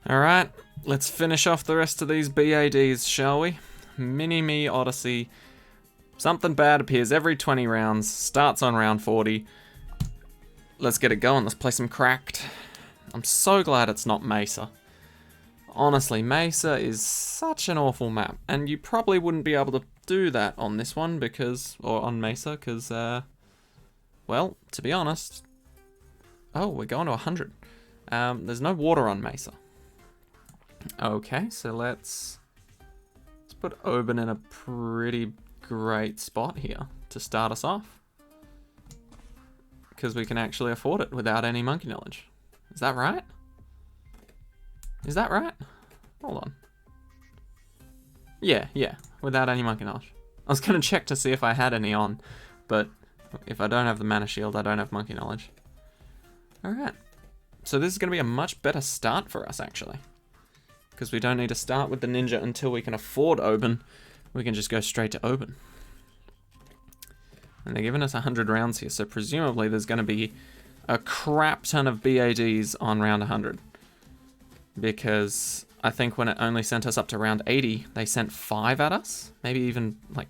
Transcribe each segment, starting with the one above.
Alright, let's finish off the rest of these BADs, shall we? Mini-Me Odyssey. Something bad appears every 20 rounds, starts on round 40. Let's get it going, let's play some Cracked. I'm so glad it's not Mesa. Honestly, Mesa is such an awful map, and you probably wouldn't be able to do that on this one because, or on Mesa, because, well, to be honest, oh, we're going to 100. There's no water on Mesa. Okay, so let's put Oban in a pretty great spot here to start us off. Because we can actually afford it without any monkey knowledge. Is that right? Is that right? Hold on. Yeah, without any monkey knowledge. I was going to check to see if I had any on, but if I don't have the mana shield, I don't have monkey knowledge. Alright. So this is going to be a much better start for us, actually. Because we don't need to start with the ninja until we can afford Oban. We can just go straight to Oban. And they're giving us 100 rounds here, so presumably there's going to be a crap ton of BADs on round 100. Because I think when it only sent us up to round 80, they sent 5 at us. Maybe even like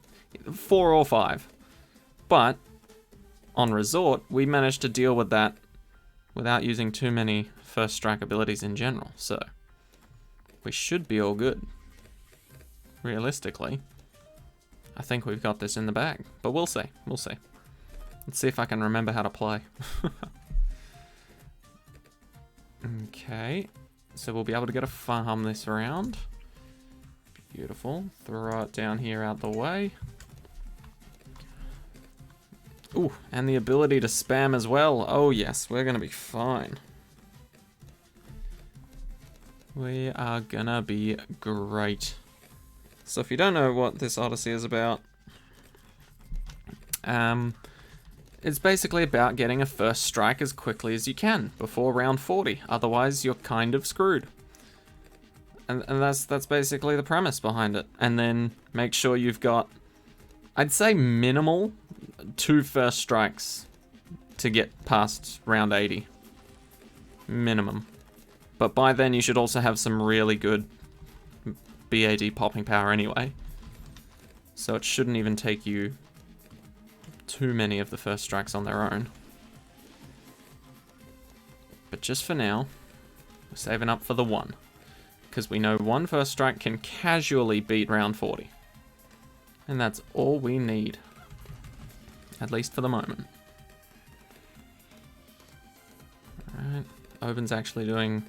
4 or 5. But on Resort, we managed to deal with that without using too many first strike abilities in general, so we should be all good. Realistically, I think we've got this in the bag, but we'll see, we'll see. Let's see if I can remember how to play. Okay, so we'll be able to get a farm this round. Beautiful, throw it down here out the way. Ooh, and the ability to spam as well. Oh yes, we're gonna be fine. We are gonna be great. So if you don't know what this Odyssey is about, it's basically about getting a first strike as quickly as you can before round 40. Otherwise, you're kind of screwed. And that's basically the premise behind it. And then make sure you've got, I'd say minimal 2 first strikes to get past round 80. Minimum. But by then you should also have some really good BAD popping power anyway. So it shouldn't even take you too many of the first strikes on their own. But just for now, we're saving up for the 1. Because we know 1 first strike can casually beat round 40. And that's all we need. At least for the moment. Alright, Oban's actually doing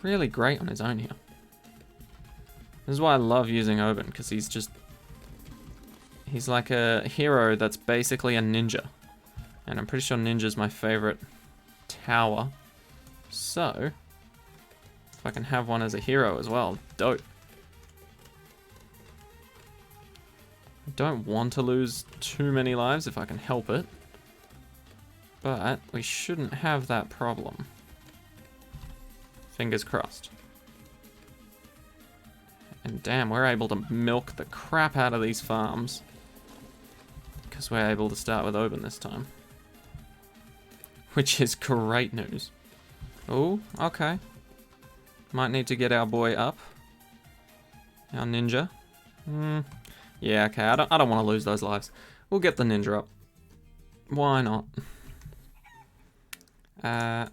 really great on his own here. This is why I love using Oban, because he's like a hero that's basically a ninja. And I'm pretty sure ninja's my favorite tower. So, if I can have one as a hero as well, dope. I don't want to lose too many lives if I can help it. But we shouldn't have that problem. Fingers crossed. And damn, we're able to milk the crap out of these farms. Because we're able to start with Oban this time. Which is great news. Oh, okay. Might need to get our boy up. Our ninja. Yeah, okay, I don't want to lose those lives. We'll get the ninja up. Why not?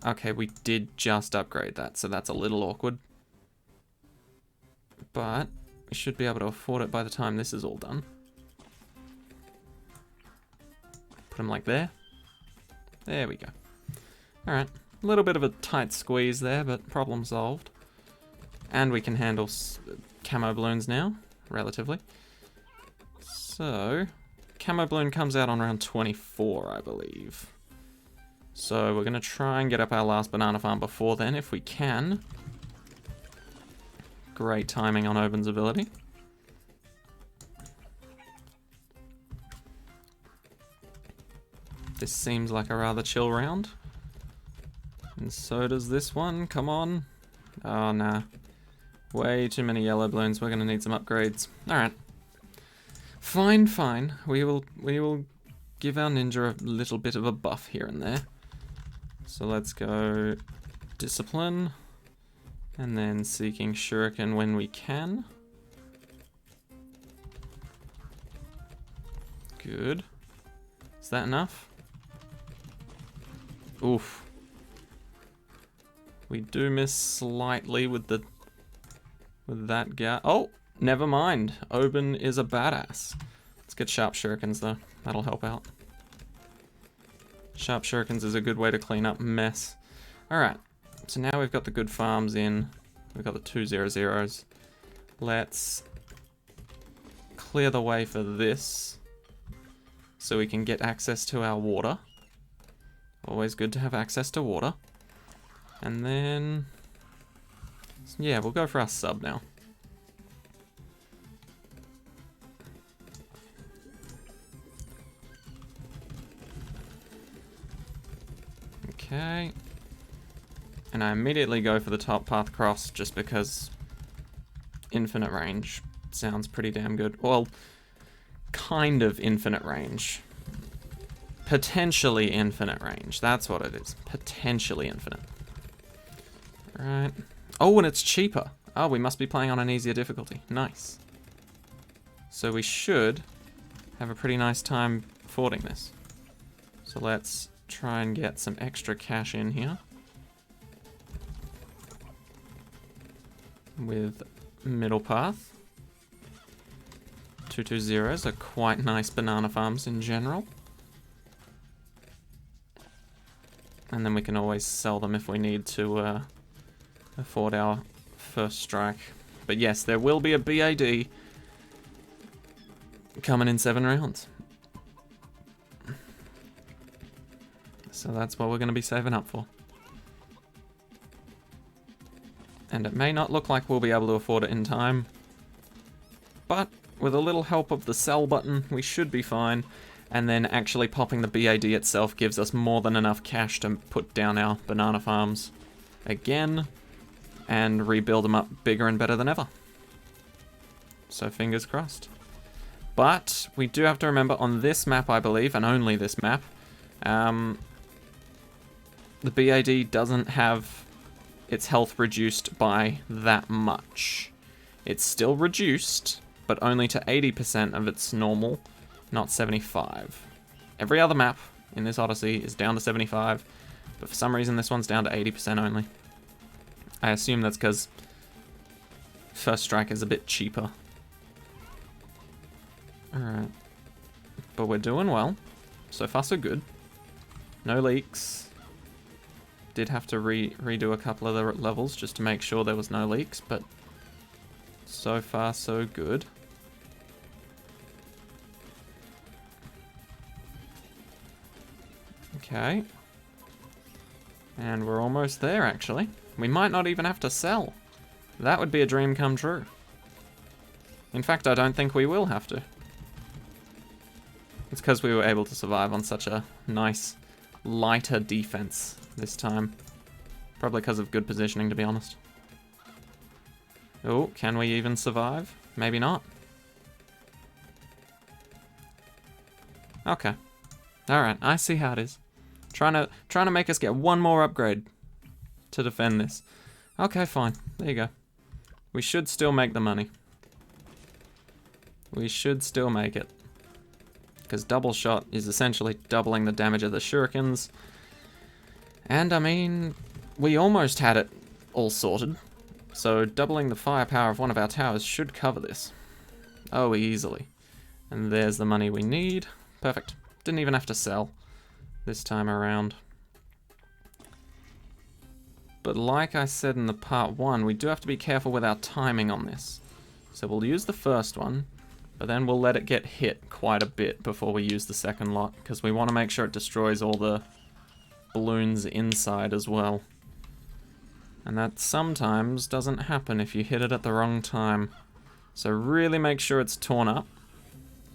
Okay, we did just upgrade that, so that's a little awkward. But we should be able to afford it by the time this is all done. Put him like there. There we go. Alright, a little bit of a tight squeeze there, but problem solved. And we can handle camo balloons now, relatively. So, camo balloon comes out on round 24, I believe. So we're going to try and get up our last banana farm before then, if we can. Great timing on Oban's ability. This seems like a rather chill round. And so does this one, come on. Oh, nah. Way too many yellow balloons, we're going to need some upgrades. Alright. Fine, fine. We will give our ninja a little bit of a buff here and there. So let's go Discipline, And then seeking shuriken when we can. Good. Is that enough? Oof. We do miss slightly with that guy. Oh, never mind. Oben is a badass. Let's get sharp shurikens though. That'll help out. Sharp shurikens is a good way to clean up mess. Alright, so now we've got the good farms in. We've got the 200s. Let's clear the way for this so we can get access to our water. Always good to have access to water. And then, yeah, we'll go for our sub now. Okay. And I immediately go for the top path cross just because infinite range sounds pretty damn good. Well, kind of infinite range. Potentially infinite range. That's what it is. Potentially infinite. Right. Oh, and it's cheaper. Oh, we must be playing on an easier difficulty. Nice. So we should have a pretty nice time fording this. So let's try and get some extra cash in here. With middle path. 220s are quite nice banana farms in general. And then we can always sell them if we need to afford our first strike. But yes, there will be a BAD coming in 7 rounds. So that's what we're going to be saving up for. And it may not look like we'll be able to afford it in time. But with a little help of the sell button, we should be fine. And then actually popping the BAD itself gives us more than enough cash to put down our banana farms again and rebuild them up bigger and better than ever. So fingers crossed. But we do have to remember on this map, I believe, and only this map, the BAD doesn't have its health reduced by that much. It's still reduced, but only to 80% of its normal, not 75. Every other map in this Odyssey is down to 75, but for some reason this one's down to 80% only. I assume that's because first strike is a bit cheaper. Alright. But we're doing well. So far so good. No leaks. Did have to redo a couple of the levels just to make sure there was no leaks, but so far so good. Okay. And we're almost there, actually. We might not even have to sell. That would be a dream come true. In fact, I don't think we will have to. It's because we were able to survive on such a nice, lighter defense this time. Probably because of good positioning, to be honest. Oh, can we even survive? Maybe not. Okay. Alright, I see how it is. Trying to make us get one more upgrade to defend this. Okay, fine. There you go. We should still make the money. We should still make it. Because double shot is essentially doubling the damage of the shurikens. And I mean, we almost had it all sorted. So doubling the firepower of one of our towers should cover this. Oh, easily. And there's the money we need. Perfect. Didn't even have to sell this time around. But like I said in the part 1, we do have to be careful with our timing on this. So we'll use the first one, but then we'll let it get hit quite a bit before we use the second lot, because we want to make sure it destroys all the balloons inside as well. And that sometimes doesn't happen if you hit it at the wrong time. So really make sure it's torn up.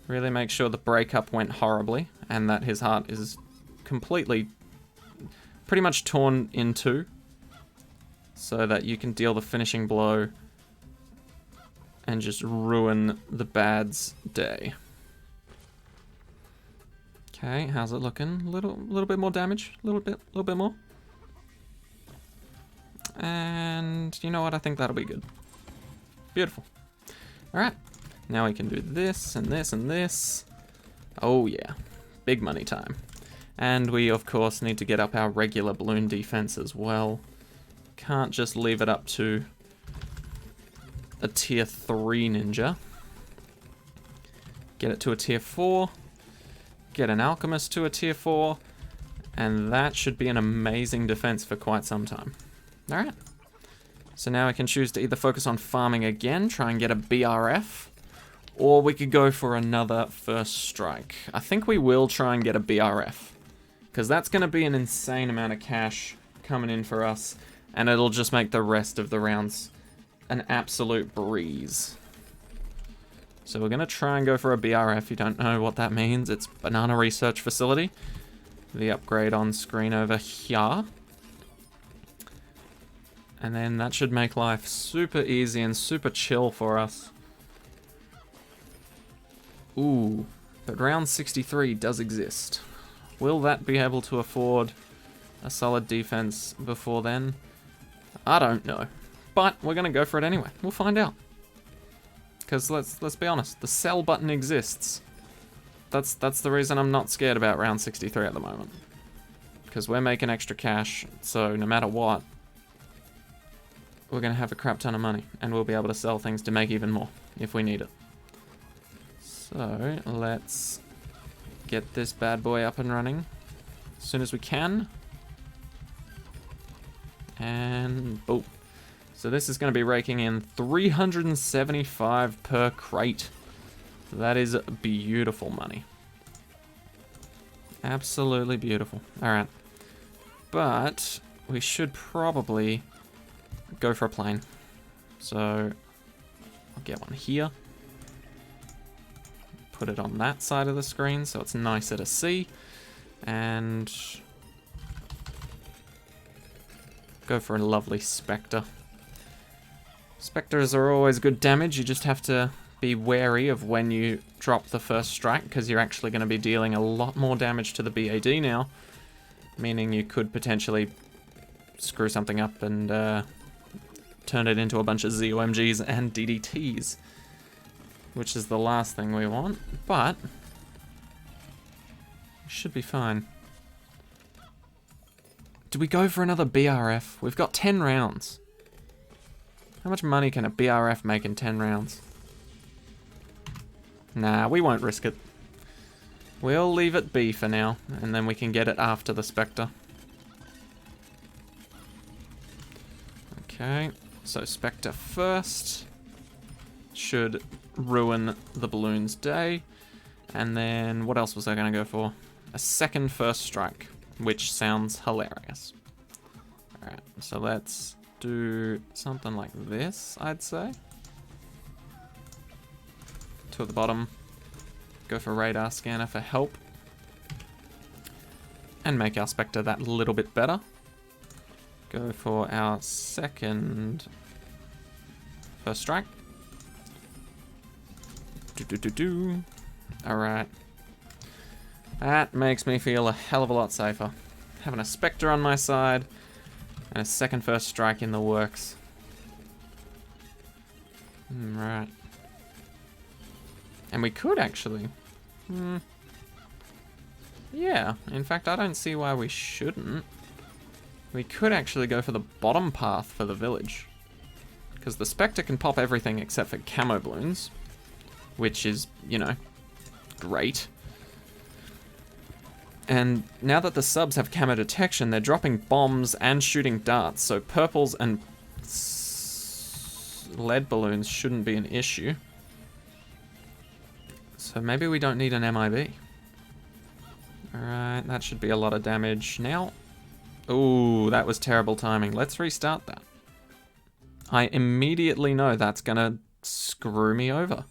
Really make sure the breakup went horribly, and that his heart is completely, pretty much torn in two, so that you can deal the finishing blow and just ruin the bad's day. Okay, how's it looking? Little bit more damage. Little bit more. And you know what? I think that'll be good. Beautiful. Alright. Now we can do this and this and this. Oh yeah. Big money time. And we, of course, need to get up our regular balloon defense as well. Can't just leave it up to a tier 3 ninja. Get it to a tier 4. Get an alchemist to a tier 4. And that should be an amazing defense for quite some time. Alright. So now we can choose to either focus on farming again, try and get a BRF, or we could go for another first strike. I think we will try and get a BRF, because that's going to be an insane amount of cash coming in for us, and it'll just make the rest of the rounds an absolute breeze. So we're going to try and go for a BRF. If you don't know what that means, it's Banana Research Facility. The upgrade on screen over here. And then that should make life super easy and super chill for us. Ooh, but round 63 does exist. Will that be able to afford a solid defense before then? I don't know. But we're going to go for it anyway. We'll find out. Because let's be honest, the sell button exists. That's the reason I'm not scared about round 63 at the moment. Because we're making extra cash, so no matter what, we're going to have a crap ton of money. And we'll be able to sell things to make even more, if we need it. So, let's get this bad boy up and running as soon as we can. And boom. So this is going to be raking in 375 per crate. That is beautiful money. Absolutely beautiful. Alright. But we should probably go for a plane. So I'll get one here. Put it on that side of the screen so it's nicer to see. And go for a lovely Spectre. Spectres are always good damage. You just have to be wary of when you drop the first strike, because you're actually going to be dealing a lot more damage to the BAD now, meaning you could potentially screw something up and turn it into a bunch of ZOMGs and DDTs, which is the last thing we want, but we should be fine. Do we go for another BRF? We've got 10 rounds. How much money can a BRF make in 10 rounds? Nah, we won't risk it. We'll leave it be for now, and then we can get it after the Spectre. Okay, so Spectre first. Should ruin the balloon's day. And then, what else was I going to go for? A second first strike, which sounds hilarious. Alright, so let's do something like this, I'd say. Two at the bottom. Go for radar scanner for help. And make our Spectre that little bit better. Go for our second first strike. Alright. That makes me feel a hell of a lot safer. Having a Spectre on my side and a second first strike in the works. Right. And we could actually. Yeah, in fact, I don't see why we shouldn't. We could actually go for the bottom path for the village. Because the Spectre can pop everything except for camo balloons. Which is, you know, great. And now that the subs have camo detection, they're dropping bombs and shooting darts. So purples and lead balloons shouldn't be an issue. So maybe we don't need an MIB. Alright, that should be a lot of damage now. Ooh, that was terrible timing. Let's restart that. I immediately know that's gonna screw me over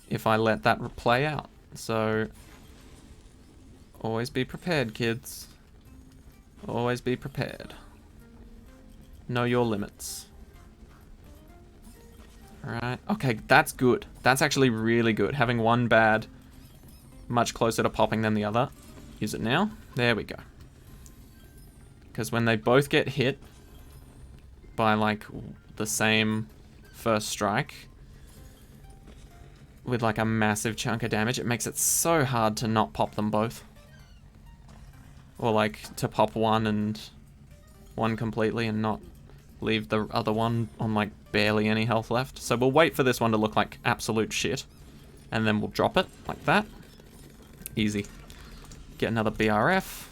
if I let that play out. So always be prepared, kids. Always be prepared. Know your limits. Alright, okay, that's good. That's actually really good. Having one bad much closer to popping than the other. Use it now. There we go. Because when they both get hit, by like the same first strike with like a massive chunk of damage, it makes it so hard to not pop them both. Or like to pop one completely and not leave the other one on like barely any health left. So we'll wait for this one to look like absolute shit, and then we'll drop it like that. Easy. Get another BRF.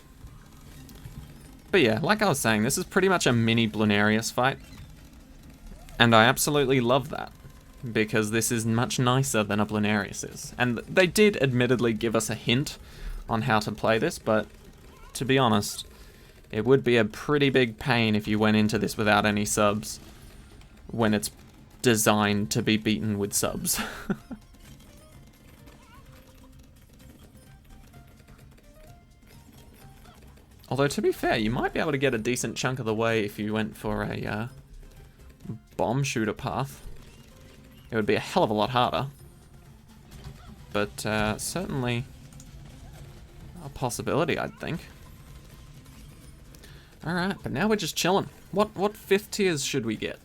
But yeah, like I was saying, this is pretty much a mini bloonarius fight. And I absolutely love that, because this is much nicer than a bloonarius is. And they did admittedly give us a hint on how to play this, but to be honest, it would be a pretty big pain if you went into this without any subs, when it's designed to be beaten with subs. Although, to be fair, you might be able to get a decent chunk of the way if you went for a bomb shooter path. It would be a hell of a lot harder, but certainly a possibility, I'd think. Alright, but now we're just chilling. What 5th tiers should we get?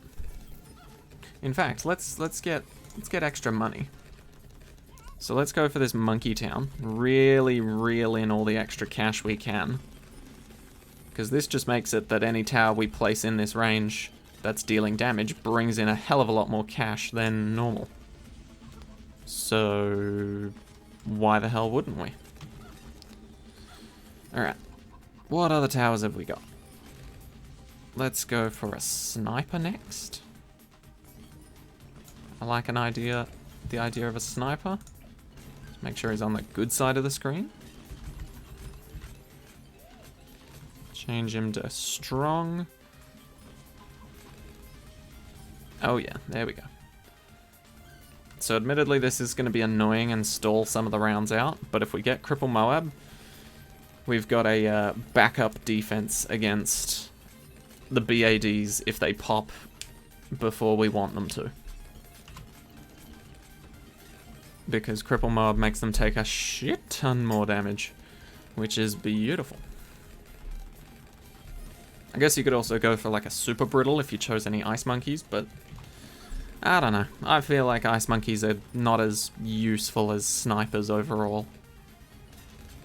In fact, let's get extra money. So let's go for this monkey town. Really reel in all the extra cash we can, because this just makes it that any tower we place in this range that's dealing damage brings in a hell of a lot more cash than normal. So why the hell wouldn't we? Alright, what other towers have we got? Let's go for a sniper next. I like the idea of a sniper. Let's make sure he's on the good side of the screen. Change him to strong. Oh yeah, there we go. So admittedly this is going to be annoying and stall some of the rounds out, but if we get Cripple Moab, we've got a backup defense against the BADs if they pop before we want them to. Because Cripple Moab makes them take a shit ton more damage, which is beautiful. I guess you could also go for like a super brittle if you chose any ice monkeys, but I don't know. I feel like ice monkeys are not as useful as snipers overall.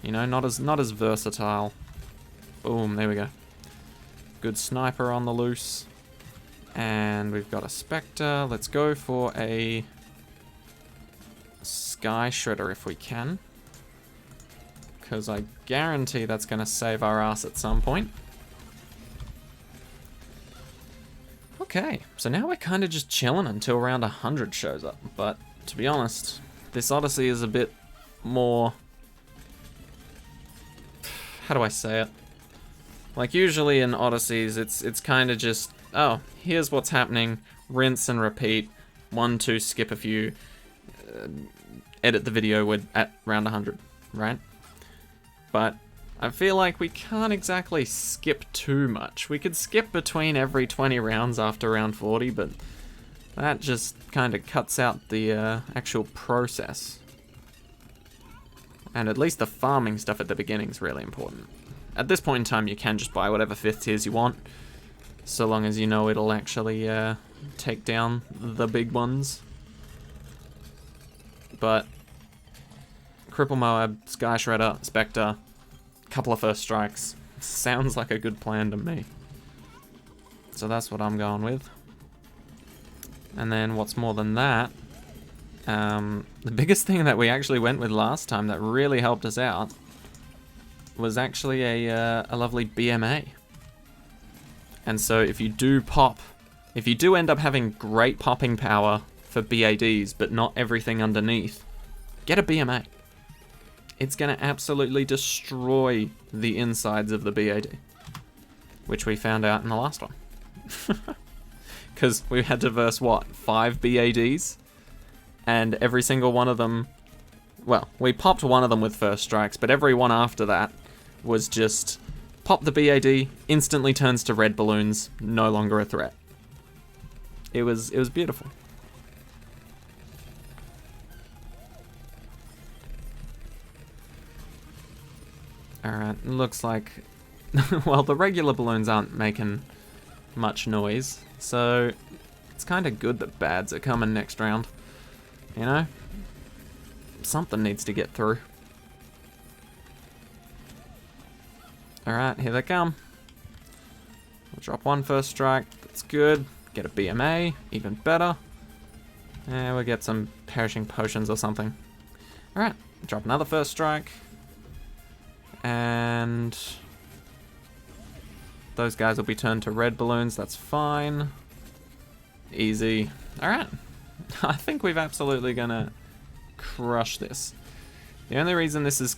You know, not as versatile. Boom, there we go. Good sniper on the loose. And we've got a Spectre. Let's go for a Sky Shredder if we can, because I guarantee that's going to save our ass at some point. Okay, so now we're kind of just chilling until round 100 shows up, but to be honest, this Odyssey is a bit more... How do I say it? Like usually in Odysseys, it's kind of just, oh, here's what's happening, rinse and repeat, 1, 2, skip a few, edit the video at round 100, right? But I feel like we can't exactly skip too much. We could skip between every 20 rounds after round 40, but that just kind of cuts out the actual process. And at least the farming stuff at the beginning is really important. At this point in time, you can just buy whatever 5th tiers you want, so long as you know it'll actually take down the big ones. But Cripple Moab, Sky Shredder, Spectre, couple of first strikes. Sounds like a good plan to me. So that's what I'm going with. And then what's more than that, the biggest thing that we actually went with last time that really helped us out was actually a lovely BMA. And so if you do end up having great popping power for BADs but not everything underneath, get a BMA. It's going to absolutely destroy the insides of the BAD, which we found out in the last one. Because we had to verse, what, 5 BADs? And every single one of them... Well, we popped one of them with first strikes, but every one after that was just... Pop the BAD, instantly turns to red balloons, no longer a threat. It was beautiful. Alright, looks like... well, the regular balloons aren't making much noise, So it's kind of good that bads are coming next round. You know? Something needs to get through. Alright, here they come. We'll drop one first strike. That's good. Get a BMA. Even better. And we'll get some perishing potions or something. Alright, drop another first strike. And those guys will be turned to red balloons. That's fine. Easy. Alright. I think we've absolutely gonna crush this. The only reason this is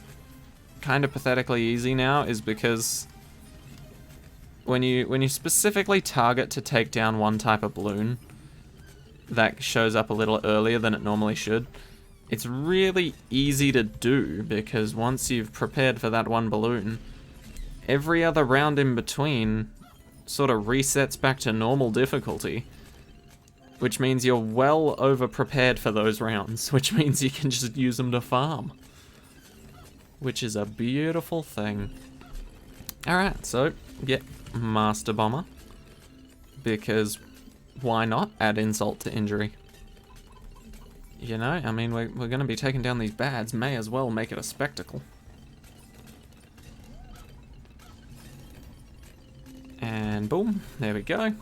kind of pathetically easy now is because when you specifically target to take down one type of balloon that shows up a little earlier than it normally should, it's really easy to do, because once you've prepared for that one balloon, every other round in between sort of resets back to normal difficulty, which means you're well over prepared for those rounds, which means you can just use them to farm, which is a beautiful thing. Alright, so get Master Bomber, because why not add insult to injury? You know, I mean, we're going to be taking down these bads, may as well make it a spectacle. And boom, there we go.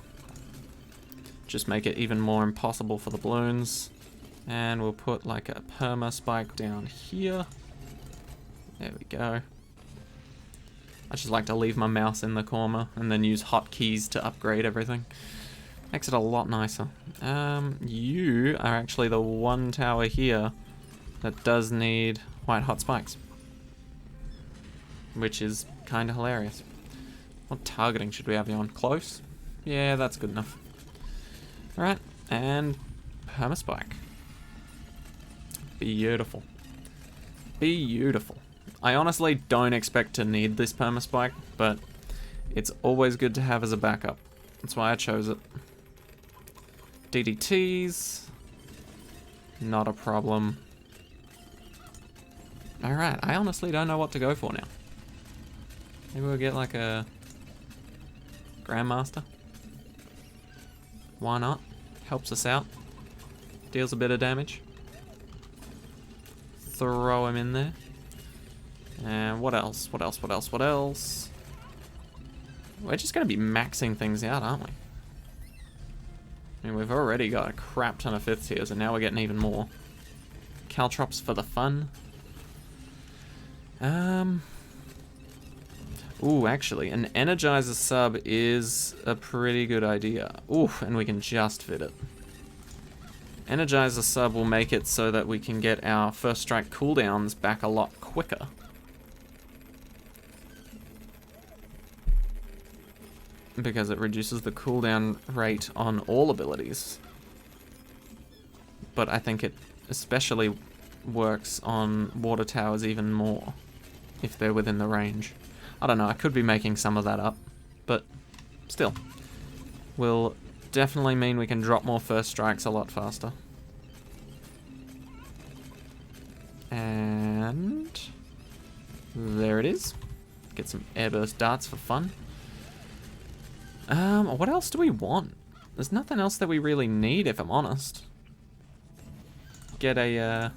Just make it even more impossible for the balloons. And we'll put like a perma spike down here. There we go. I just like to leave my mouse in the corner and then use hotkeys to upgrade everything. Makes it a lot nicer. You are actually the one tower here that does need white hot spikes, which is kind of hilarious. What targeting should we have you on? Close? Yeah, that's good enough. Alright, and permaspike. Beautiful. Beautiful. I honestly don't expect to need this permaspike, but it's always good to have as a backup. That's why I chose it. DDTs. Not a problem. Alright, I honestly don't know what to go for now. Maybe we'll get like a Grandmaster. Why not? Helps us out. Deals a bit of damage. Throw him in there. And what else? What else? What else? What else? We're just going to be maxing things out, aren't we? I mean, we've already got a crap ton of 5th tiers, and now we're getting even more. Caltrops for the fun. Ooh, actually, an Energizer sub is a pretty good idea. Ooh, and we can just fit it. Energizer sub will make it so that we can get our first strike cooldowns back a lot quicker. Because it reduces the cooldown rate on all abilities. But I think it especially works on water towers even more, if they're within the range. I don't know, I could be making some of that up, but still. Will definitely mean we can drop more first strikes a lot faster. And there it is. Get some airburst darts for fun. What else do we want? There's nothing else that we really need, if I'm honest. Get a,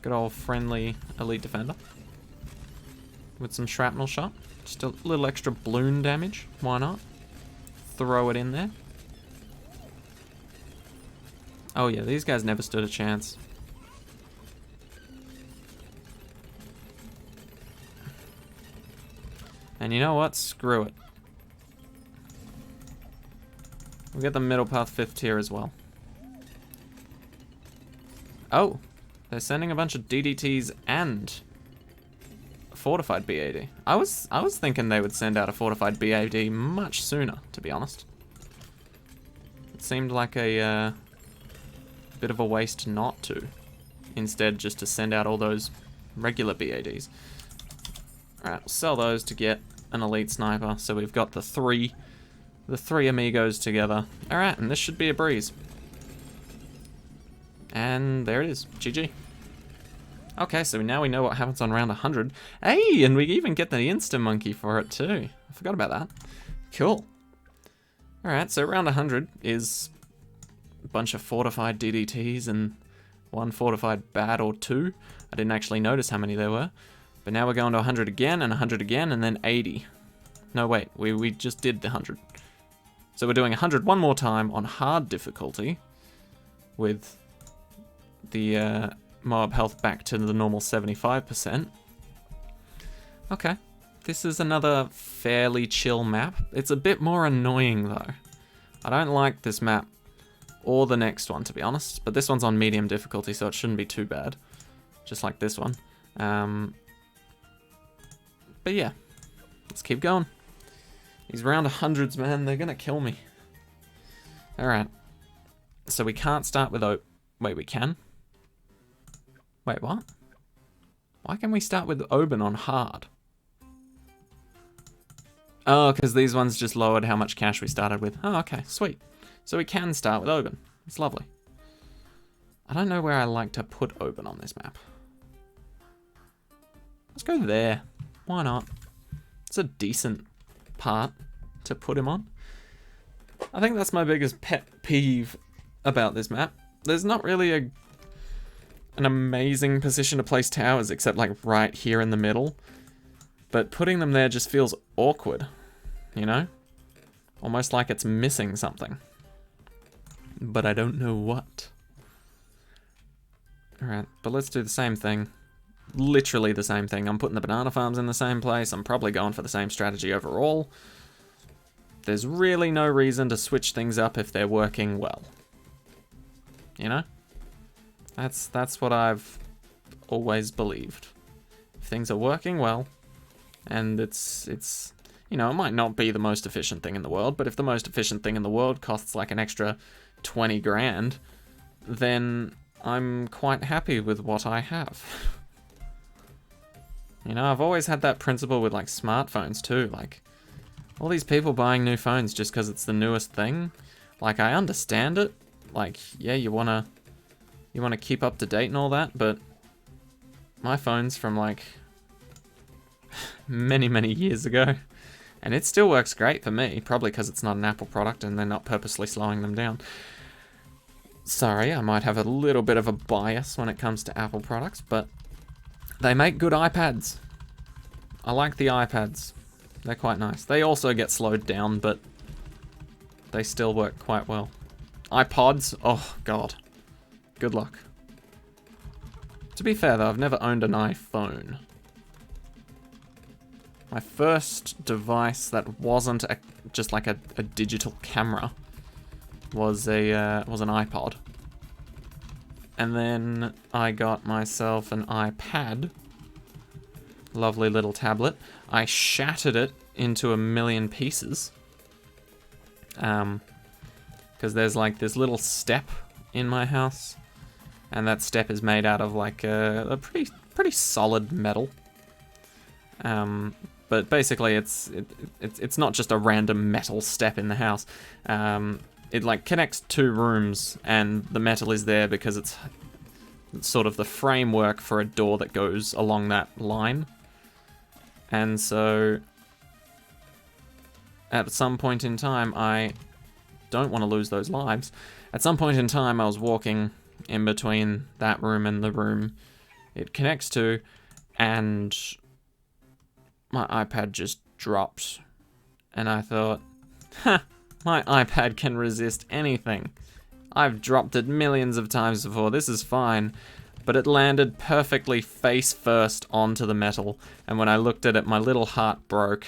good old friendly elite defender. With some shrapnel shot. Just a little extra balloon damage. Why not? Throw it in there. Oh yeah, these guys never stood a chance. And you know what? Screw it. We'll get the middle path 5th tier as well. Oh, they're sending a bunch of DDTs and a fortified BAD. I was thinking they would send out a fortified BAD much sooner, to be honest. It seemed like a bit of a waste not to. Instead, just to send out all those regular BADs. Alright, we'll sell those to get an elite sniper. So we've got the three amigos together. Alright, and this should be a breeze. And there it is. GG. Okay, so now we know what happens on round 100. Hey, and we even get the Insta Monkey for it too. I forgot about that. Cool. Alright, so round 100 is a bunch of fortified DDTs and one fortified bat or two. I didn't actually notice how many there were. But now we're going to 100 again, and 100 again, and then 80. No, wait, we just did the 100. So we're doing 100 one more time on hard difficulty with the mob health back to the normal 75%. Okay, this is another fairly chill map. It's a bit more annoying though. I don't like this map or the next one, to be honest, but this one's on medium difficulty, so it shouldn't be too bad. Just like this one. But yeah, let's keep going. These round 100s, man, they're gonna kill me. Alright. So we can't start with wait, we can? Wait, what? Why can we start with Oban on hard? Oh, because these ones just lowered how much cash we started with. Oh, okay, sweet. So we can start with Oban. It's lovely. I don't know where I like to put Oban on this map. Let's go there. Why not? It's a decent part to put him on. I think that's my biggest pet peeve about this map. There's not really an amazing position to place towers except like right here in the middle. But putting them there just feels awkward, you know? Almost like it's missing something. But I don't know what. Alright, but let's do the same thing. Literally the same thing. I'm putting the banana farms in the same place. I'm probably going for the same strategy overall. There's really no reason to switch things up if they're working well. You know? That's what I've always believed. If things are working well, and it's you know, it might not be the most efficient thing in the world, but if the most efficient thing in the world costs like an extra 20 grand, then I'm quite happy with what I have. You know, I've always had that principle with like smartphones too, like all these people buying new phones just because it's the newest thing. Like, I understand it. Like, yeah, you wanna keep up to date and all that, but my phone's from like many years ago, and it still works great for me, probably because it's not an Apple product and they're not purposely slowing them down. Sorry, I might have a little bit of a bias when it comes to Apple products, but they make good iPads. I like the iPads. They're quite nice. They also get slowed down, but they still work quite well. iPods, oh god. Good luck. To be fair though, I've never owned an iPhone. My first device that wasn't just like a digital camera was an iPod. And then I got myself an iPad. Lovely little tablet. I shattered it into a million pieces. Because there's like this little step in my house. And that step is made out of like a pretty solid metal. But basically it's not just a random metal step in the house. It like connects two rooms, and the metal is there because it's sort of the framework for a door that goes along that line. And so at some point in time, I don't want to lose those lives. At some point in time, I was walking in between that room and the room it connects to, and my iPad just dropped. And I thought, ha! My iPad can resist anything. I've dropped it millions of times before, this is fine. But it landed perfectly face first onto the metal, and when I looked at it, my little heart broke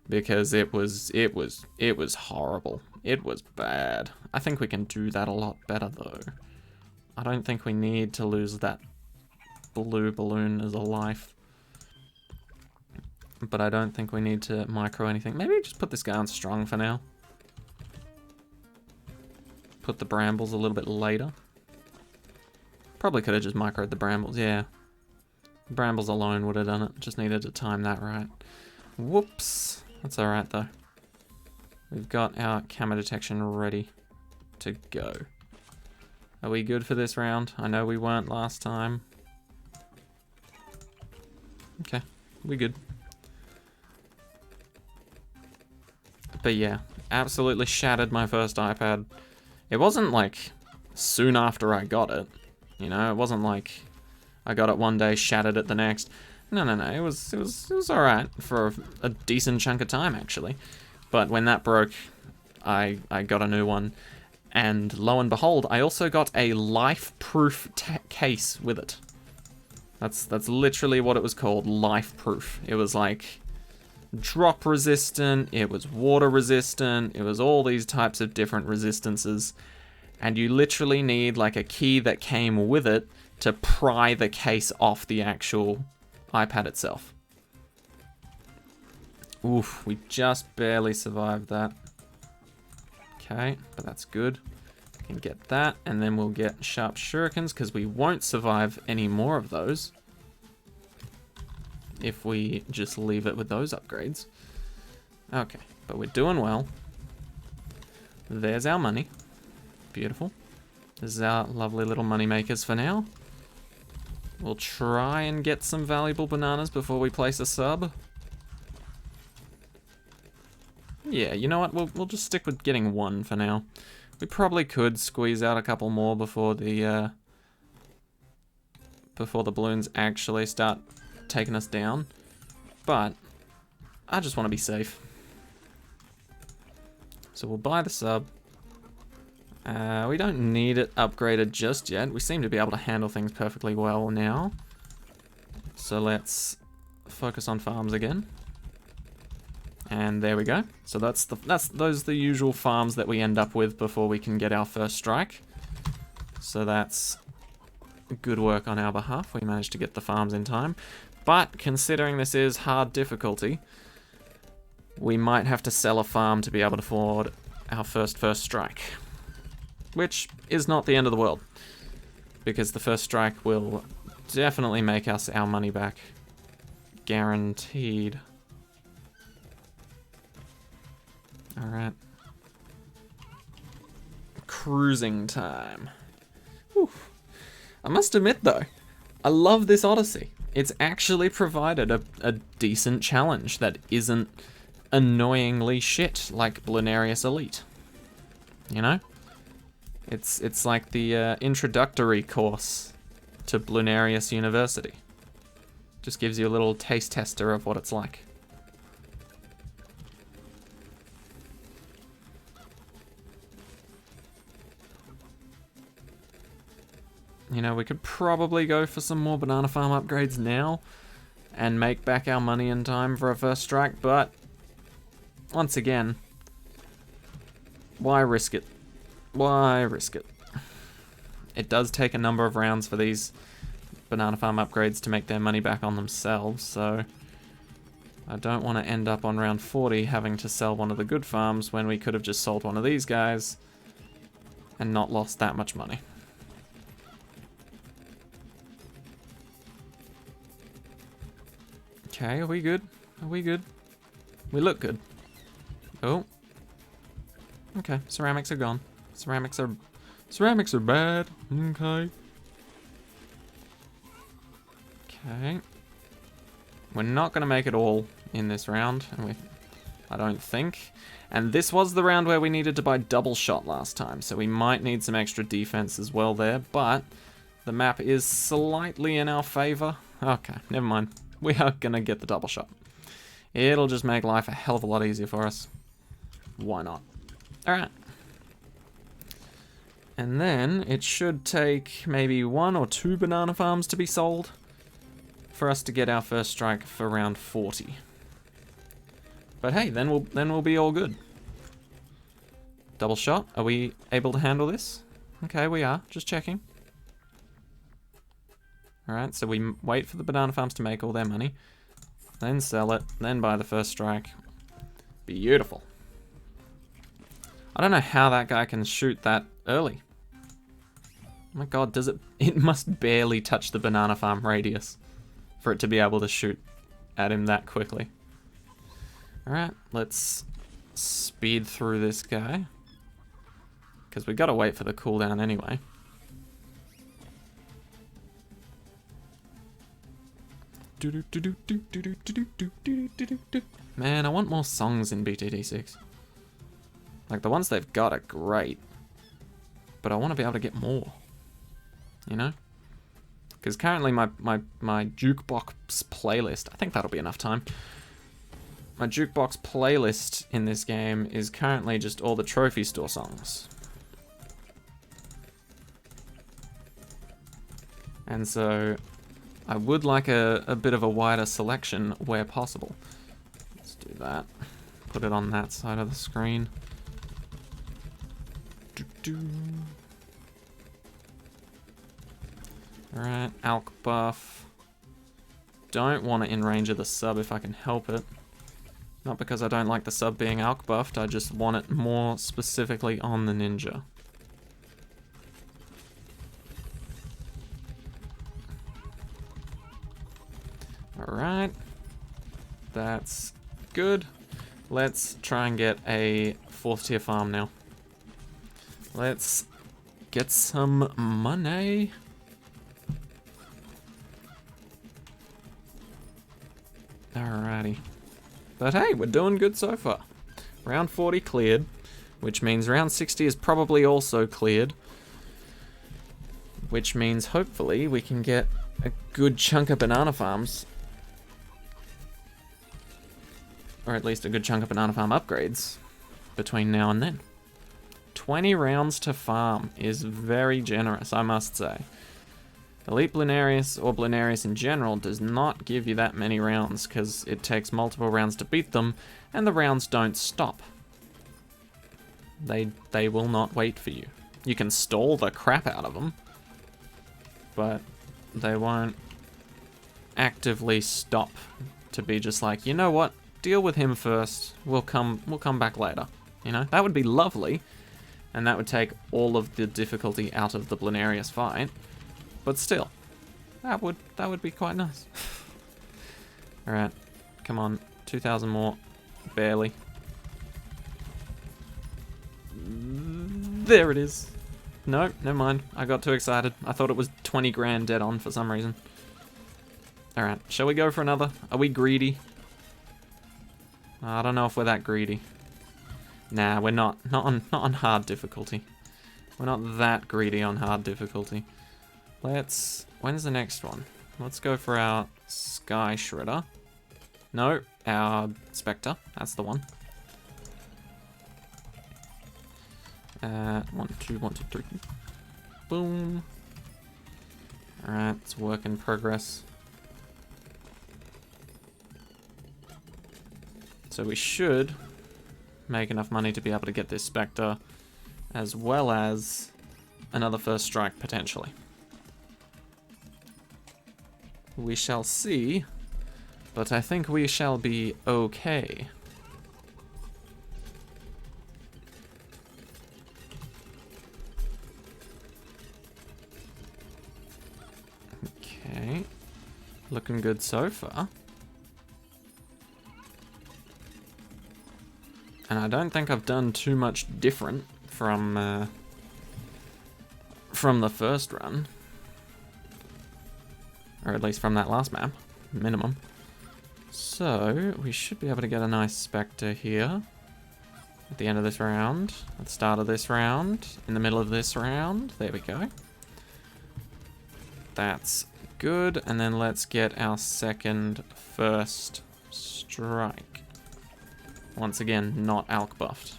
because it was horrible. It was bad. I think we can do that a lot better though. I don't think we need to lose that blue balloon as a life. But I don't think we need to micro anything. Maybe just put this guy on strong for now. Put the brambles a little bit later. Probably could have just microed the brambles, yeah. Brambles alone would have done it. Just needed to time that right. Whoops. That's alright though. We've got our camera detection ready to go. Are we good for this round? I know we weren't last time. Okay, we good. But yeah, absolutely shattered my first iPad. It wasn't like soon after I got it, you know, it wasn't like I got it one day, shattered it the next. No, it was alright for a decent chunk of time, actually. But when that broke, I got a new one, and lo and behold, I also got a life-proof case with it. That's literally what it was called, life-proof. It was like drop resistant, it was water resistant, it was all these types of different resistances, and you literally need like a key that came with it to pry the case off the actual iPad itself. Oof, we just barely survived that. Okay, but that's good. We can get that, and then we'll get sharp shurikens, because we won't survive any more of those if we just leave it with those upgrades. Okay, but we're doing well. There's our money. Beautiful. This is our lovely little money makers for now. We'll try and get some valuable bananas before we place a sub. Yeah, you know what? We'll just stick with getting one for now. We probably could squeeze out a couple more before the balloons actually start taking us down. But I just want to be safe. So we'll buy the sub. We don't need it upgraded just yet. We seem to be able to handle things perfectly well now. So let's focus on farms again. And there we go. So those are the usual farms that we end up with before we can get our first strike. So that's good work on our behalf. We managed to get the farms in time. But considering this is hard difficulty, we might have to sell a farm to be able to afford our first strike. Which is not the end of the world, because the first strike will definitely make us our money back. Guaranteed. Alright. Cruising time. Whew. I must admit though, I love this Odyssey. It's actually provided a decent challenge that isn't annoyingly shit like Bloonarius Elite. You know? It's like the introductory course to Bloonarius University. Just gives you a little taste tester of what it's like. You know, we could probably go for some more banana farm upgrades now and make back our money in time for a first strike, but once again, why risk it? Why risk it? It does take a number of rounds for these banana farm upgrades to make their money back on themselves, so I don't want to end up on round 40 having to sell one of the good farms when we could have just sold one of these guys and not lost that much money. Okay, are we good? Are we good? We look good. Oh. Okay, ceramics are gone. Ceramics are bad. Okay. Okay. We're not gonna make it all in this round, I don't think. And this was the round where we needed to buy double shot last time, so we might need some extra defense as well there, but the map is slightly in our favor. Okay, never mind. We are gonna get the double shot. It'll just make life a hell of a lot easier for us. Why not? Alright. And then it should take maybe 1 or 2 banana farms to be sold for us to get our first strike for round 40. But hey, then we'll be all good. Double shot. Are we able to handle this? Okay, we are. Just checking. Alright, so we wait for the banana farms to make all their money, then sell it, then buy the first strike. Beautiful. I don't know how that guy can shoot that early. Oh my god, does it? It must barely touch the banana farm radius for it to be able to shoot at him that quickly. Alright, let's speed through this guy, because we gotta wait for the cooldown anyway. Man, I want more songs in BTD6. Like, the ones they've got are great. But I want to be able to get more. You know? Because currently my jukebox playlist, I think that'll be enough time. My jukebox playlist in this game is currently just all the trophy store songs. And so I would like a bit of a wider selection where possible. Let's do that. Put it on that side of the screen. Alright, alk buff. Don't want it in range of the sub if I can help it. Not because I don't like the sub being alk buffed, I just want it more specifically on the ninja. Alright. That's good. Let's try and get a 4th tier farm now. Let's get some money. Alrighty. But hey, we're doing good so far. Round 40 cleared, which means round 60 is probably also cleared. Which means hopefully we can get a good chunk of banana farms. Or at least a good chunk of banana farm upgrades between now and then. 20 rounds to farm is very generous, I must say. Elite Bloonarius, or Bloonarius in general, does not give you that many rounds because it takes multiple rounds to beat them, and the rounds don't stop. They will not wait for you. You can stall the crap out of them, but they won't actively stop to be just like, you know what, deal with him first, we'll come back later. You know, that would be lovely, and that would take all of the difficulty out of the Bloonarius fight. But still, that would be quite nice. Alright, come on, 2,000 more, barely. There it is. No, never mind, I got too excited. I thought it was 20 grand dead on for some reason. Alright, shall we go for another? Are we greedy? I don't know if we're that greedy. Nah, we're not. Not on hard difficulty. We're not that greedy on hard difficulty. When's the next one? Let's go for our Sky Shredder. No, our Spectre. That's the one. 1, 2, 1, 2, 3. Boom. Alright, it's work in progress. So we should make enough money to be able to get this Spectre, as well as another first strike, potentially. We shall see, but I think we shall be okay. Okay, looking good so far. And I don't think I've done too much different from the first run. Or at least from that last map, minimum. So, we should be able to get a nice Spectre here. At the end of this round, at the start of this round, in the middle of this round. There we go. That's good. And then let's get our second first strike. Once again, not alk buffed.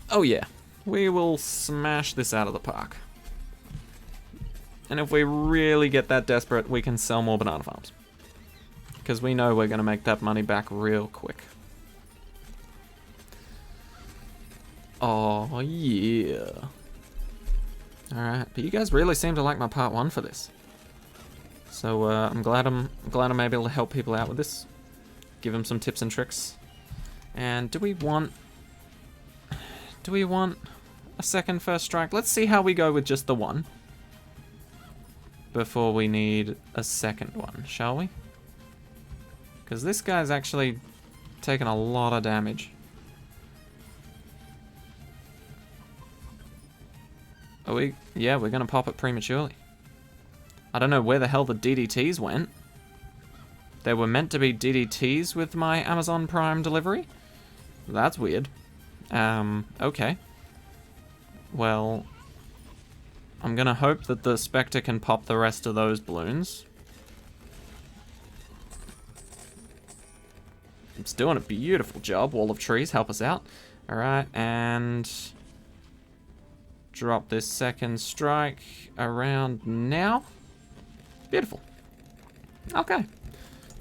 Oh yeah, we will smash this out of the park. And if we really get that desperate, we can sell more banana farms. Because we know we're going to make that money back real quick. Oh yeah. Alright, but you guys really seem to like my part 1 for this. So I'm glad I'm able to help people out with this. Give them some tips and tricks. And do we want a second first strike? Let's see how we go with just the one before we need a second one, shall we? Because this guy's actually taken a lot of damage. Are we? Yeah, we're gonna pop it prematurely. I don't know where the hell the DDTs went. There were meant to be DDTs with my Amazon Prime delivery? That's weird. Okay. Well, I'm gonna hope that the Spectre can pop the rest of those balloons. It's doing a beautiful job. Wall of trees, help us out. Alright, and drop this second strike around now. Beautiful. Okay.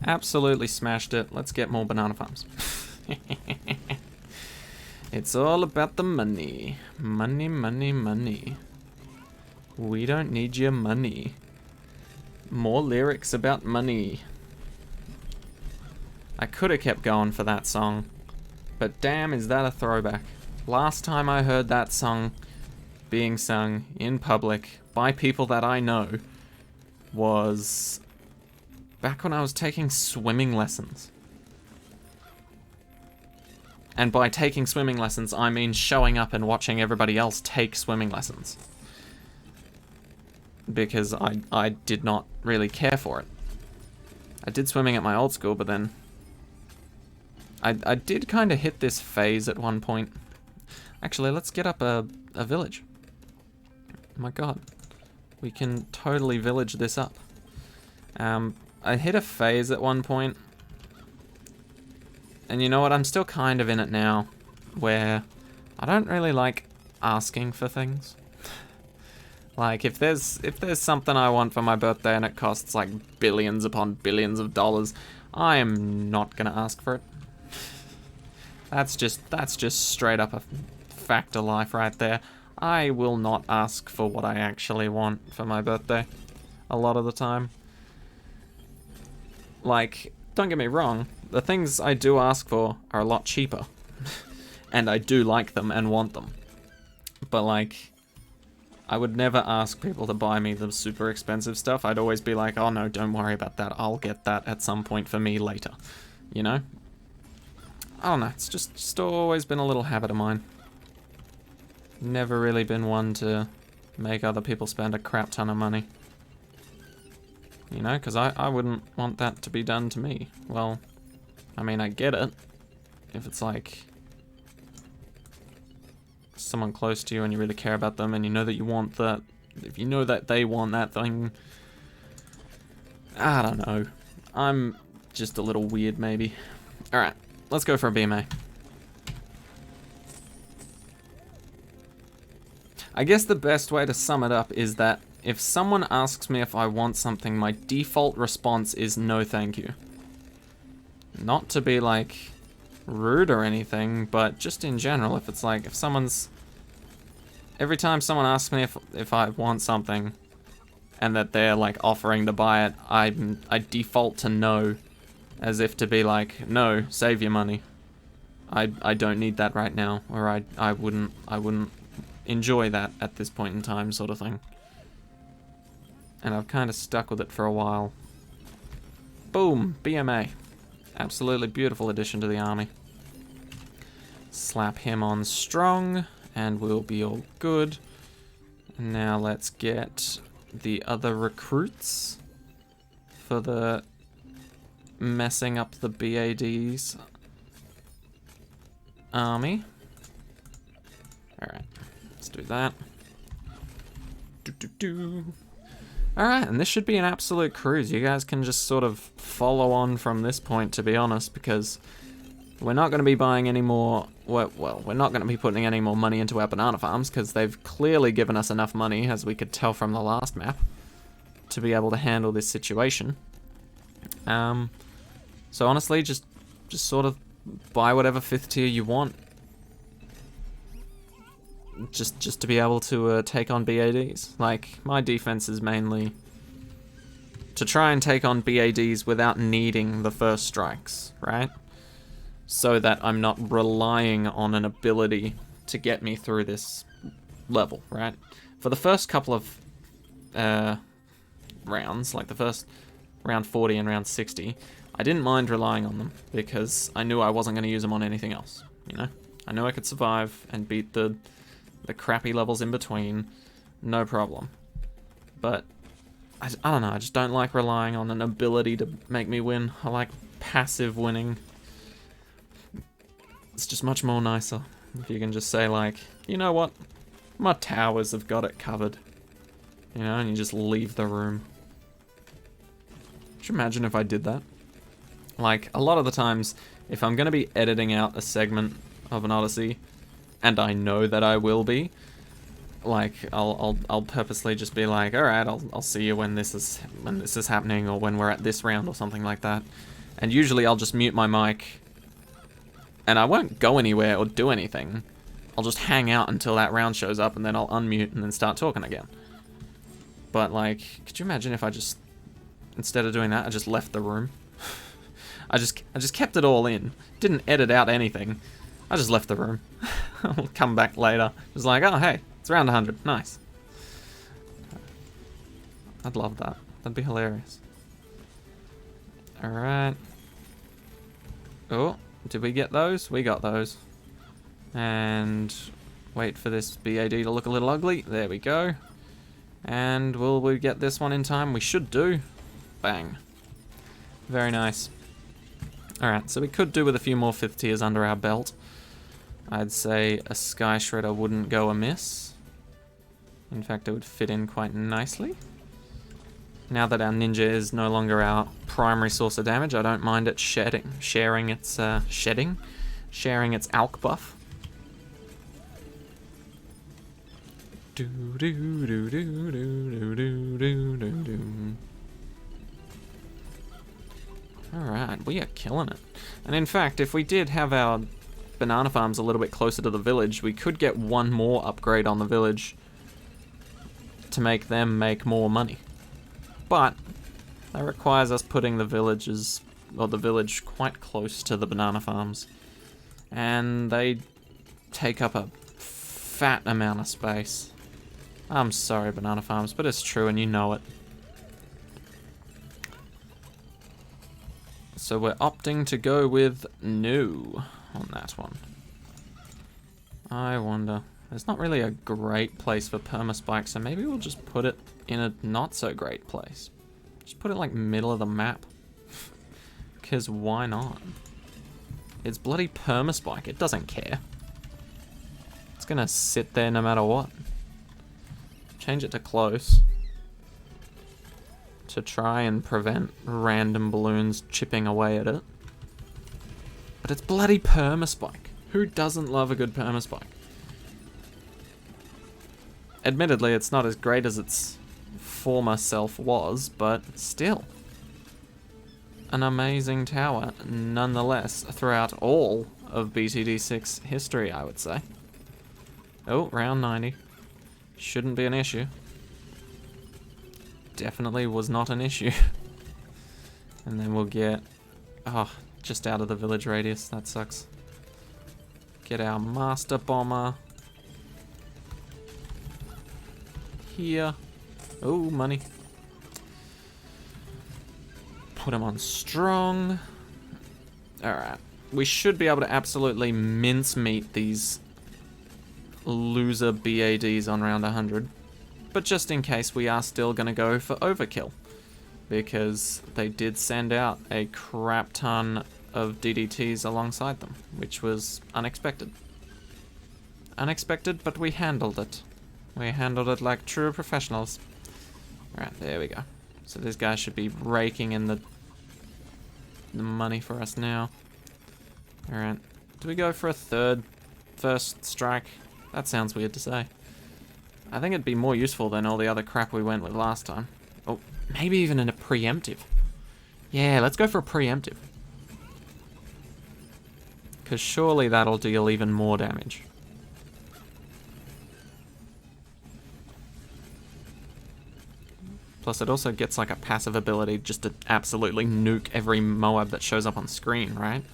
Absolutely smashed it. Let's get more banana farms. It's all about the money. Money, money, money. We don't need your money. More lyrics about money. I could have kept going for that song, but damn, is that a throwback. Last time I heard that song being sung in public by people that I know was back when I was taking swimming lessons. And by taking swimming lessons, I mean showing up and watching everybody else take swimming lessons. Because I did not really care for it. I did swimming at my old school, but then I did kind of hit this phase at one point. Actually, let's get up a village. Oh my god. We can totally village this up. I hit a phase at one point. And you know what? I'm still kind of in it now, where I don't really like asking for things. Like, if there's something I want for my birthday and it costs like billions upon billions of dollars, I am not gonna ask for it. That's just straight up a fact of life right there. I will not ask for what I actually want for my birthday a lot of the time. Like, don't get me wrong, the things I do ask for are a lot cheaper. And I do like them and want them. But like, I would never ask people to buy me the super expensive stuff. I'd always be like, oh no, don't worry about that. I'll get that at some point for me later. You know? I don't know, it's just always been a little habit of mine. Never really been one to make other people spend a crap ton of money. You know, because I wouldn't want that to be done to me. Well, I mean, I get it. If it's like someone close to you and you really care about them and you know that you want that, if you know that they want that thing, I don't know. I'm just a little weird, maybe. Alright, let's go for a BMA. I guess the best way to sum it up is that if someone asks me if I want something, my default response is no thank you. Not to be like rude or anything, but just in general, if it's like, if someone's, every time someone asks me if I want something and that they're like offering to buy it, I default to no, as if to be like, no, save your money. I don't need that right now, or I wouldn't enjoy that at this point in time, sort of thing. And I've kind of stuck with it for a while. Boom, BMA. Absolutely beautiful addition to the army. Slap him on strong, and we'll be all good. Now let's get the other recruits for the messing up the BAD's army. Alright, let's do that. Alright, and this should be an absolute cruise. You guys can just sort of follow on from this point, to be honest, because we're not going to be buying any more, well, we're not going to be putting any more money into our banana farms, because they've clearly given us enough money, as we could tell from the last map, to be able to handle this situation. So honestly, just sort of buy whatever 5th tier you want. Just to be able to take on BADs. Like, my defense is mainly to try and take on BADs without needing the first strikes, right? So that I'm not relying on an ability to get me through this level, right? For the first couple of rounds, like the first round 40 and round 60, I didn't mind relying on them because I knew I wasn't going to use them on anything else, you know? I knew I could survive and beat the crappy levels in between, no problem. But I don't know, I just don't like relying on an ability to make me win. I like passive winning. It's just much more nicer if you can just say like, you know what, my towers have got it covered. You know, and you just leave the room. Could you imagine if I did that? Like, a lot of the times, if I'm going to be editing out a segment of an Odyssey, and I know that I will be, like, I'll purposely just be like, alright, I'll see you when this is happening, or when we're at this round, or something like that. And usually I'll just mute my mic, and I won't go anywhere or do anything. I'll just hang out until that round shows up, and then I'll unmute and then start talking again. But, like, could you imagine if I just, instead of doing that, I just left the room? I just kept it all in. Didn't edit out anything. I just left the room. I'll come back later. Just like, oh, hey, it's round 100. Nice. I'd love that. That'd be hilarious. Alright. Oh, did we get those? We got those. And wait for this BAD to look a little ugly. There we go. And will we get this one in time? We should do. Bang. Very nice. Alright, so we could do with a few more 5th tiers under our belt. I'd say a Sky Shredder wouldn't go amiss. In fact, it would fit in quite nicely. Now that our ninja is no longer our primary source of damage, I don't mind it sharing its alch buff. Alright, we are killing it. And in fact, if we did have our banana farms a little bit closer to the village, we could get one more upgrade on the village to make them make more money. But that requires us putting the village quite close to the banana farms. And they take up a fat amount of space. I'm sorry, banana farms, but it's true and you know it. So we're opting to go with no on that one. I wonder. There's not really a great place for permaspike, so maybe we'll just put it in a not so great place. Just put it like middle of the map. Because why not? It's bloody permaspike. It doesn't care. It's gonna sit there no matter what. Change it to close. To try and prevent random balloons chipping away at it. But it's bloody permaspike. Who doesn't love a good permaspike? Admittedly, it's not as great as its former self was, but still. An amazing tower, nonetheless, throughout all of BTD6 history, I would say. Oh, round 90. Shouldn't be an issue. Definitely was not an issue. And then we'll get... oh, just out of the village radius. That sucks. Get our master bomber. Here. Oh, money. Put him on strong. Alright. We should be able to absolutely mincemeat these loser BADs on round 100. But just in case, we are still going to go for overkill. Because they did send out a crap ton of DDTs alongside them, which was unexpected. Unexpected, but we handled it. We handled it like true professionals. Alright, there we go. So this guy should be raking in the money for us now. Alright. Do we go for a first strike? That sounds weird to say. I think it'd be more useful than all the other crap we went with last time. Oh, maybe even in a preemptive. Yeah, let's go for a preemptive. Because surely that'll deal even more damage. Plus it also gets like a passive ability just to absolutely nuke every Moab that shows up on screen, right?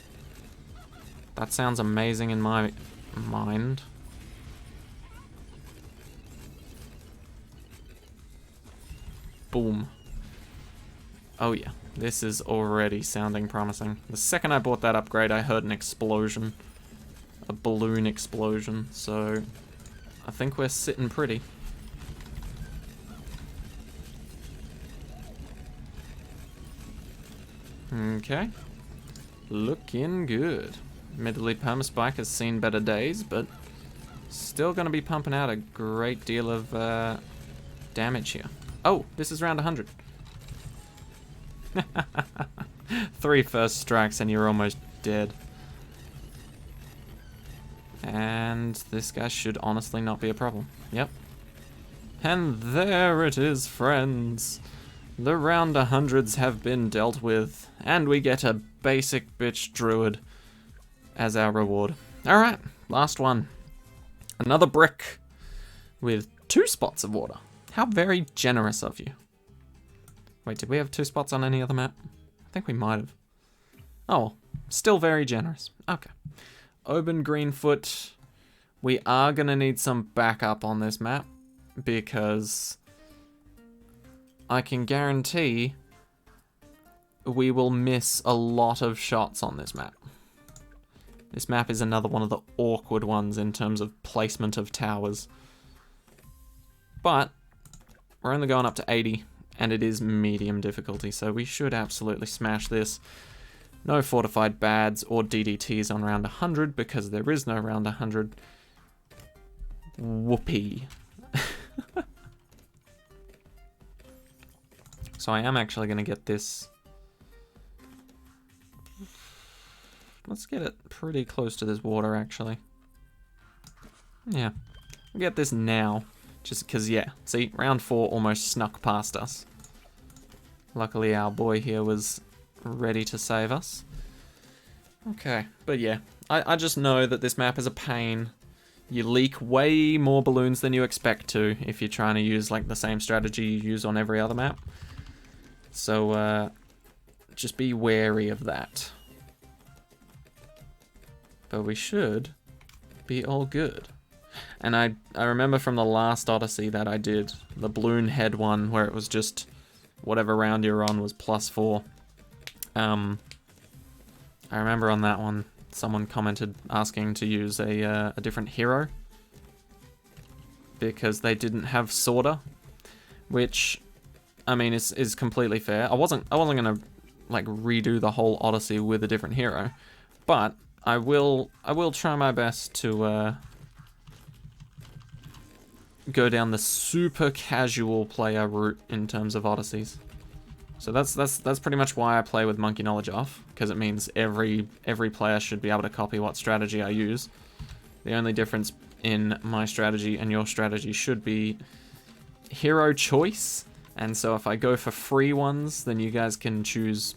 That sounds amazing in my mind. Boom. Oh yeah, this is already sounding promising. The second I bought that upgrade, I heard an explosion. A balloon explosion, so I think we're sitting pretty. Okay. Looking good. Admittedly, Permaspike has seen better days, but still going to be pumping out a great deal of damage here. Oh, this is round 100. 3 first strikes and you're almost dead. And this guy should honestly not be a problem. Yep. And there it is, friends. The round 100s have been dealt with, and we get a basic bitch druid as our reward. Alright, last one. Another brick with 2 spots of water. How very generous of you. Wait, did we have 2 spots on any other map? I think we might have. Oh, still very generous. Okay. Oban Greenfoot. We are going to need some backup on this map because I can guarantee we will miss a lot of shots on this map. This map is another one of the awkward ones in terms of placement of towers. But we're only going up to 80, and it is medium difficulty, so we should absolutely smash this. No fortified bads or DDTs on round 100 because there is no round 100. Whoopee. So I am actually going to get this. Let's get it pretty close to this water, actually. Yeah. We'll get this now. Just because, yeah. See, round 4 almost snuck past us. Luckily, our boy here was ready to save us. Okay, but yeah. I just know that this map is a pain. You leak way more balloons than you expect to if you're trying to use like the same strategy you use on every other map. So, just be wary of that. But we should be all good. And I remember from the last Odyssey that I did, the balloon head one, where it was just whatever round you're on was +4. I remember on that one, someone commented asking to use a different hero because they didn't have Sorter, which, I mean, is completely fair. I wasn't gonna like redo the whole Odyssey with a different hero, but I will try my best to go down the super casual player route in terms of Odysseys. So that's pretty much why I play with Monkey Knowledge off, because it means every player should be able to copy what strategy I use. The only difference in my strategy and your strategy should be hero choice, and so if I go for free ones, then you guys can choose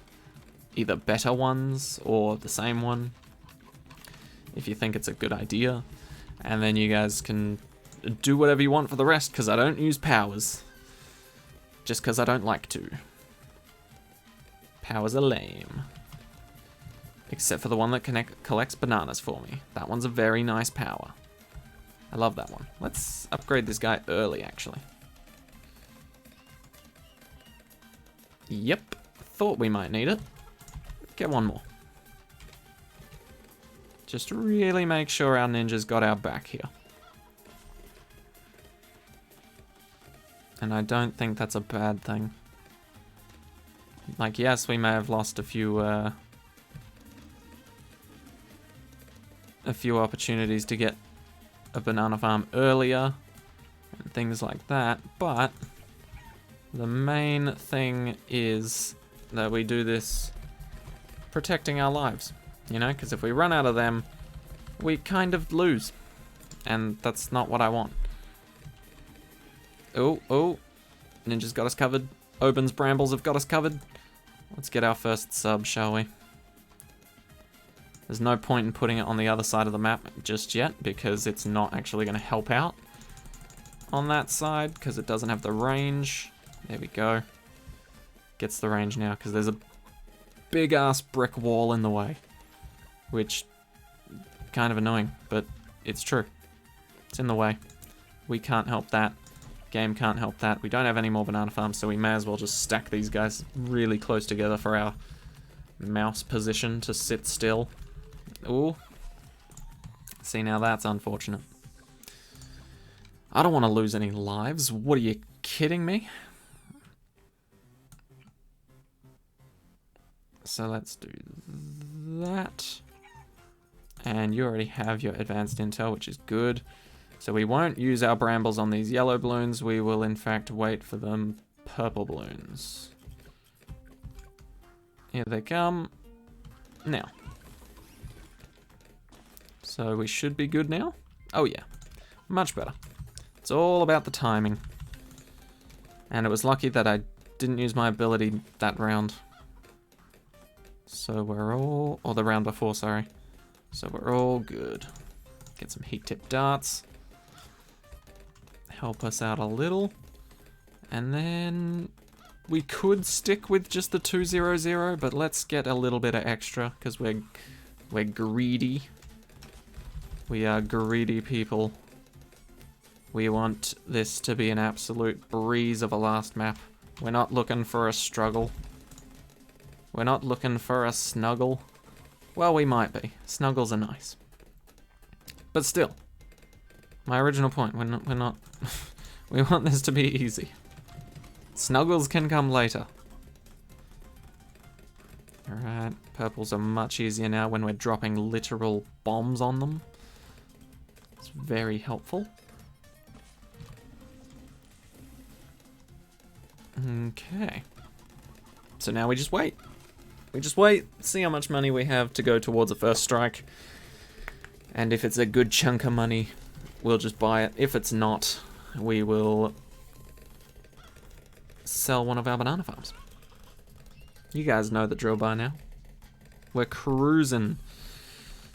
either better ones or the same one if you think it's a good idea, and then you guys can do whatever you want for the rest, because I don't use powers. Just because I don't like to. Powers are lame. Except for the one that collects bananas for me. That one's a very nice power. I love that one. Let's upgrade this guy early, actually. Yep. Thought we might need it. Get one more. Just really make sure our ninjas got our back here. And I don't think that's a bad thing. Like, yes, we may have lost a few opportunities to get a banana farm earlier and things like that, but the main thing is that we do this protecting our lives, you know, because if we run out of them, we kind of lose, and that's not what I want. Oh, Ninja's got us covered. Oban's brambles have got us covered. Let's get our first sub, shall we? There's no point in putting it on the other side of the map just yet, because it's not actually going to help out on that side, because it doesn't have the range. There we go. Gets the range now, because there's a big-ass brick wall in the way. Which, kind of annoying, but it's true. It's in the way. We can't help that. Game can't help that. We don't have any more banana farms, so we may as well just stack these guys really close together for our mouse position to sit still. Ooh. See, now that's unfortunate. I don't want to lose any lives. What, are you kidding me? So let's do that. And you already have your advanced intel, which is good. So we won't use our brambles on these yellow balloons. We will, in fact, wait for them purple balloons. Here they come. Now. So we should be good now. Oh yeah, much better. It's all about the timing. And it was lucky that I didn't use my ability that round. So we're all, or the round before, sorry. So we're all good. Get some heat tip darts. Help us out a little. And then we could stick with just the 200, but let's get a little bit of extra because we're greedy. We are greedy people. We want this to be an absolute breeze of a last map. We're not looking for a struggle. We're not looking for a snuggle. Well, we might be. Snuggles are nice. But still, my original point, we're not we want this to be easy. Snuggles can come later. Alright, purples are much easier now when we're dropping literal bombs on them. It's very helpful. Okay. So now we just wait. We just wait, see how much money we have to go towards a first strike. And if it's a good chunk of money, we'll just buy it. If it's not, we will sell one of our banana farms. You guys know the drill by now. We're cruising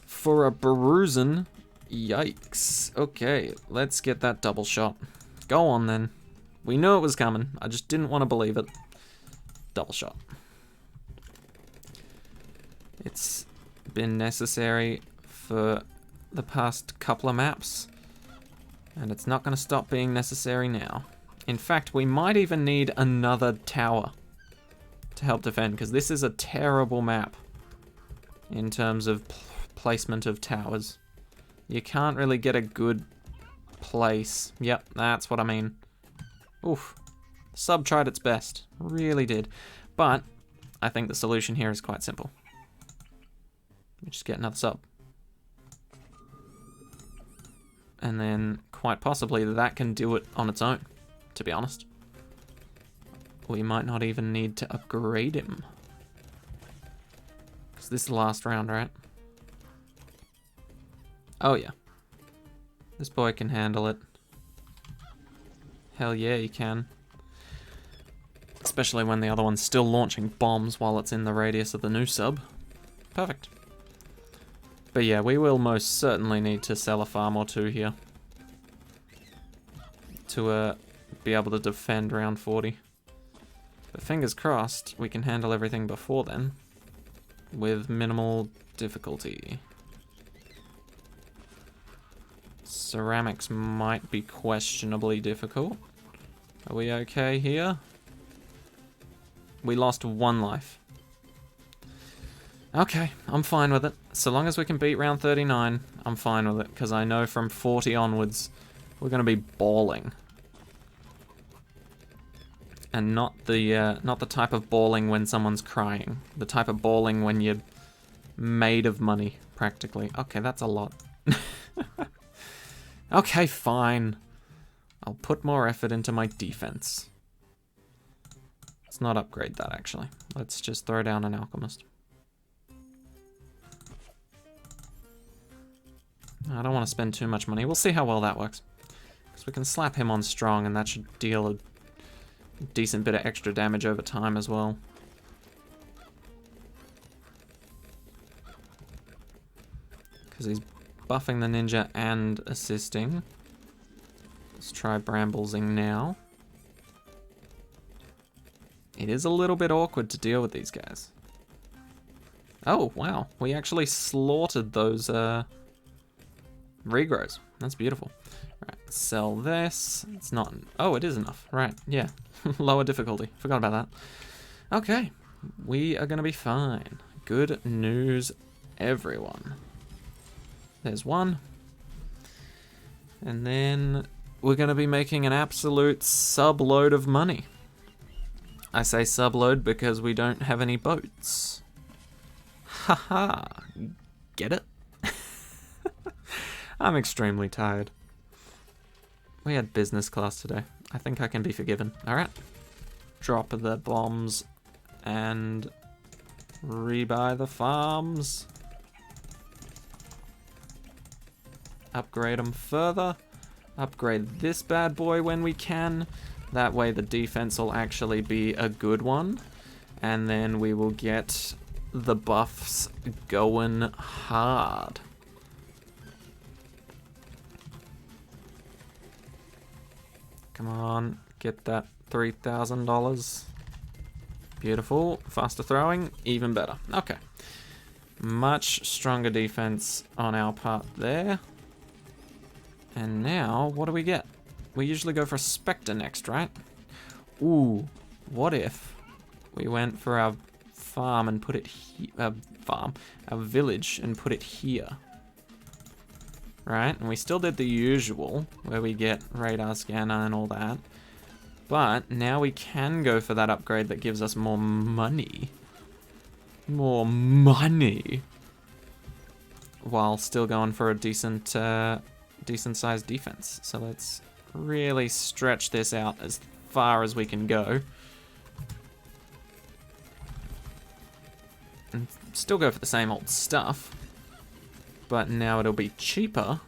for a bruising. Yikes. Okay, let's get that double shot. Go on then. We knew it was coming. I just didn't want to believe it. Double shot. It's been necessary for the past couple of maps, and it's not going to stop being necessary now. In fact, we might even need another tower to help defend, because this is a terrible map in terms of placement of towers. You can't really get a good place. Yep, that's what I mean. Oof. Sub tried its best. Really did. But I think the solution here is quite simple. We just get another sub. And then, quite possibly, that can do it on its own, to be honest. We might not even need to upgrade him. Because this is the last round, right? Oh yeah. This boy can handle it. Hell yeah, he can. Especially when the other one's still launching bombs while it's in the radius of the new sub. Perfect. But yeah, we will most certainly need to sell a farm or two here. To be able to defend round 40. But fingers crossed, we can handle everything before then. With minimal difficulty. Ceramics might be questionably difficult. Are we okay here? We lost 1 life. Okay, I'm fine with it. So long as we can beat round 39, I'm fine with it. Because I know from 40 onwards, we're going to be balling. And not the type of balling when someone's crying. The type of balling when you're made of money, practically. Okay, that's a lot. Okay, fine. I'll put more effort into my defense. Let's not upgrade that, actually. Let's just throw down an alchemist. I don't want to spend too much money. We'll see how well that works. Because we can slap him on strong, and that should deal a decent bit of extra damage over time as well. Because he's buffing the ninja and assisting. Let's try bramblesing now. It is a little bit awkward to deal with these guys. Oh, wow. We actually slaughtered those regrows. That's beautiful. Right, sell this. It's not... Oh, it is enough. Right, yeah. Lower difficulty. Forgot about that. Okay. We are going to be fine. Good news, everyone. There's one. And then we're going to be making an absolute subload of money. I say subload because we don't have any boats. Haha. Get it? I'm extremely tired. We had business class today. I think I can be forgiven. Alright. Drop the bombs and rebuy the farms. Upgrade them further. Upgrade this bad boy when we can. That way the defense will actually be a good one. And then we will get the buffs going hard. Come on, get that $3,000. Beautiful. Faster throwing, even better. Okay. Much stronger defense on our part there. And now, what do we get? We usually go for a Spectre next, right? Ooh, what if we went for our farm and put it here, our village and put it here, right? And we still did the usual, where we get radar scanner and all that. But now we can go for that upgrade that gives us more money. More money! While still going for a decent sized defense. So let's really stretch this out as far as we can go. And still go for the same old stuff. But now it'll be cheaper.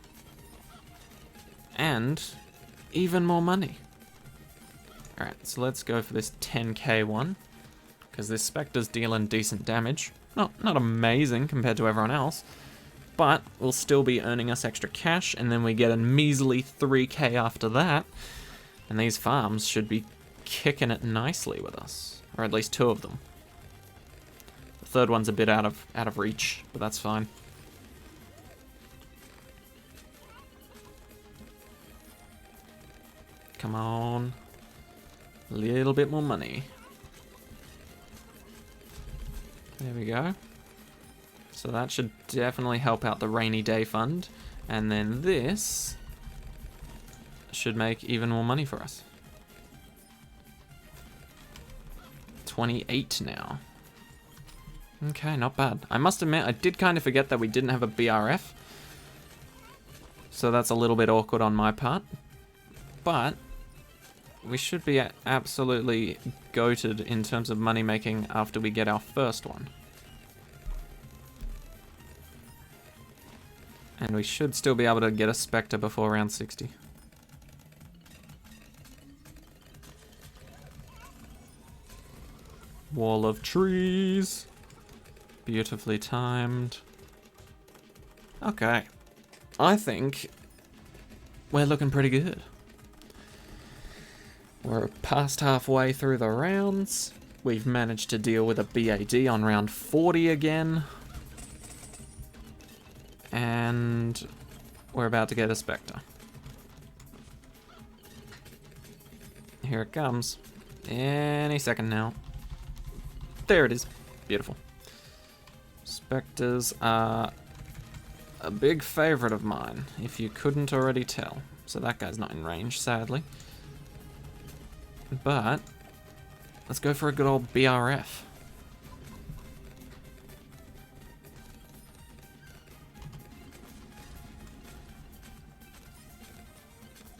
And even more money. Alright, so let's go for this 10k one. Because this Spectre's dealing decent damage. Not amazing compared to everyone else. But will still be earning us extra cash. And then we get a measly 3k after that. And these farms should be kicking it nicely with us. Or at least two of them. The third one's a bit out of reach, but that's fine. Come on. A little bit more money. There we go. So that should definitely help out the rainy day fund. And then this should make even more money for us. 28 now. Okay, not bad. I must admit, I did kind of forget that we didn't have a BRF. So that's a little bit awkward on my part. But we should be absolutely goated in terms of money making after we get our first one. And we should still be able to get a Spectre before round 60. Wall of trees. Beautifully timed. Okay. I think we're looking pretty good. We're past halfway through the rounds. We've managed to deal with a BAD on round 40 again. And we're about to get a Spectre. Here it comes. Any second now. There it is. Beautiful. Spectres are a big favorite of mine, if you couldn't already tell. So that guy's not in range, sadly. But let's go for a good old BRF.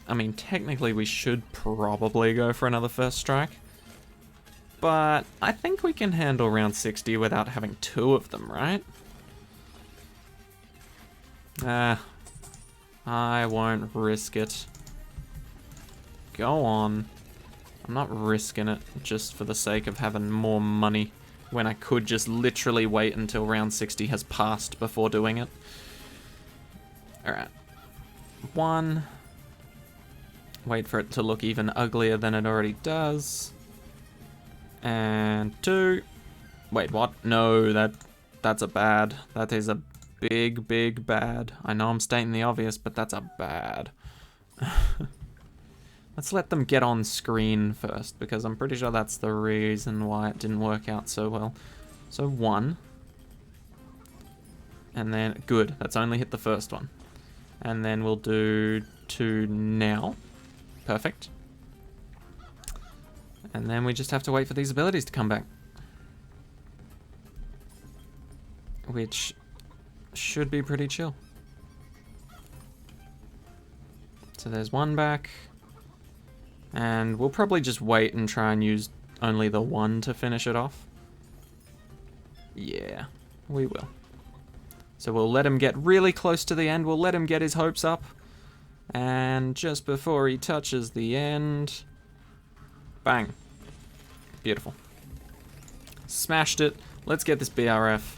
I mean, technically we should probably go for another first strike. But I think we can handle round 60 without having two of them, right? I won't risk it. Go on. I'm not risking it just for the sake of having more money when I could just literally wait until round 60 has passed before doing it. Alright. 1. Wait for it to look even uglier than it already does. And 2. Wait, what? No, that's a bad. That is a big, big bad. I know I'm stating the obvious, but that's a bad. Let's let them get on screen first, because I'm pretty sure that's the reason why it didn't work out so well. So 1. And then, good, that's only hit the first one. And then we'll do 2 now. Perfect. And then we just have to wait for these abilities to come back. which should be pretty chill. So there's one back. And we'll probably just wait and try and use only the one to finish it off. Yeah, we will. So we'll let him get really close to the end. We'll let him get his hopes up. And just before he touches the end... Bang. Beautiful. Smashed it. Let's get this BRF.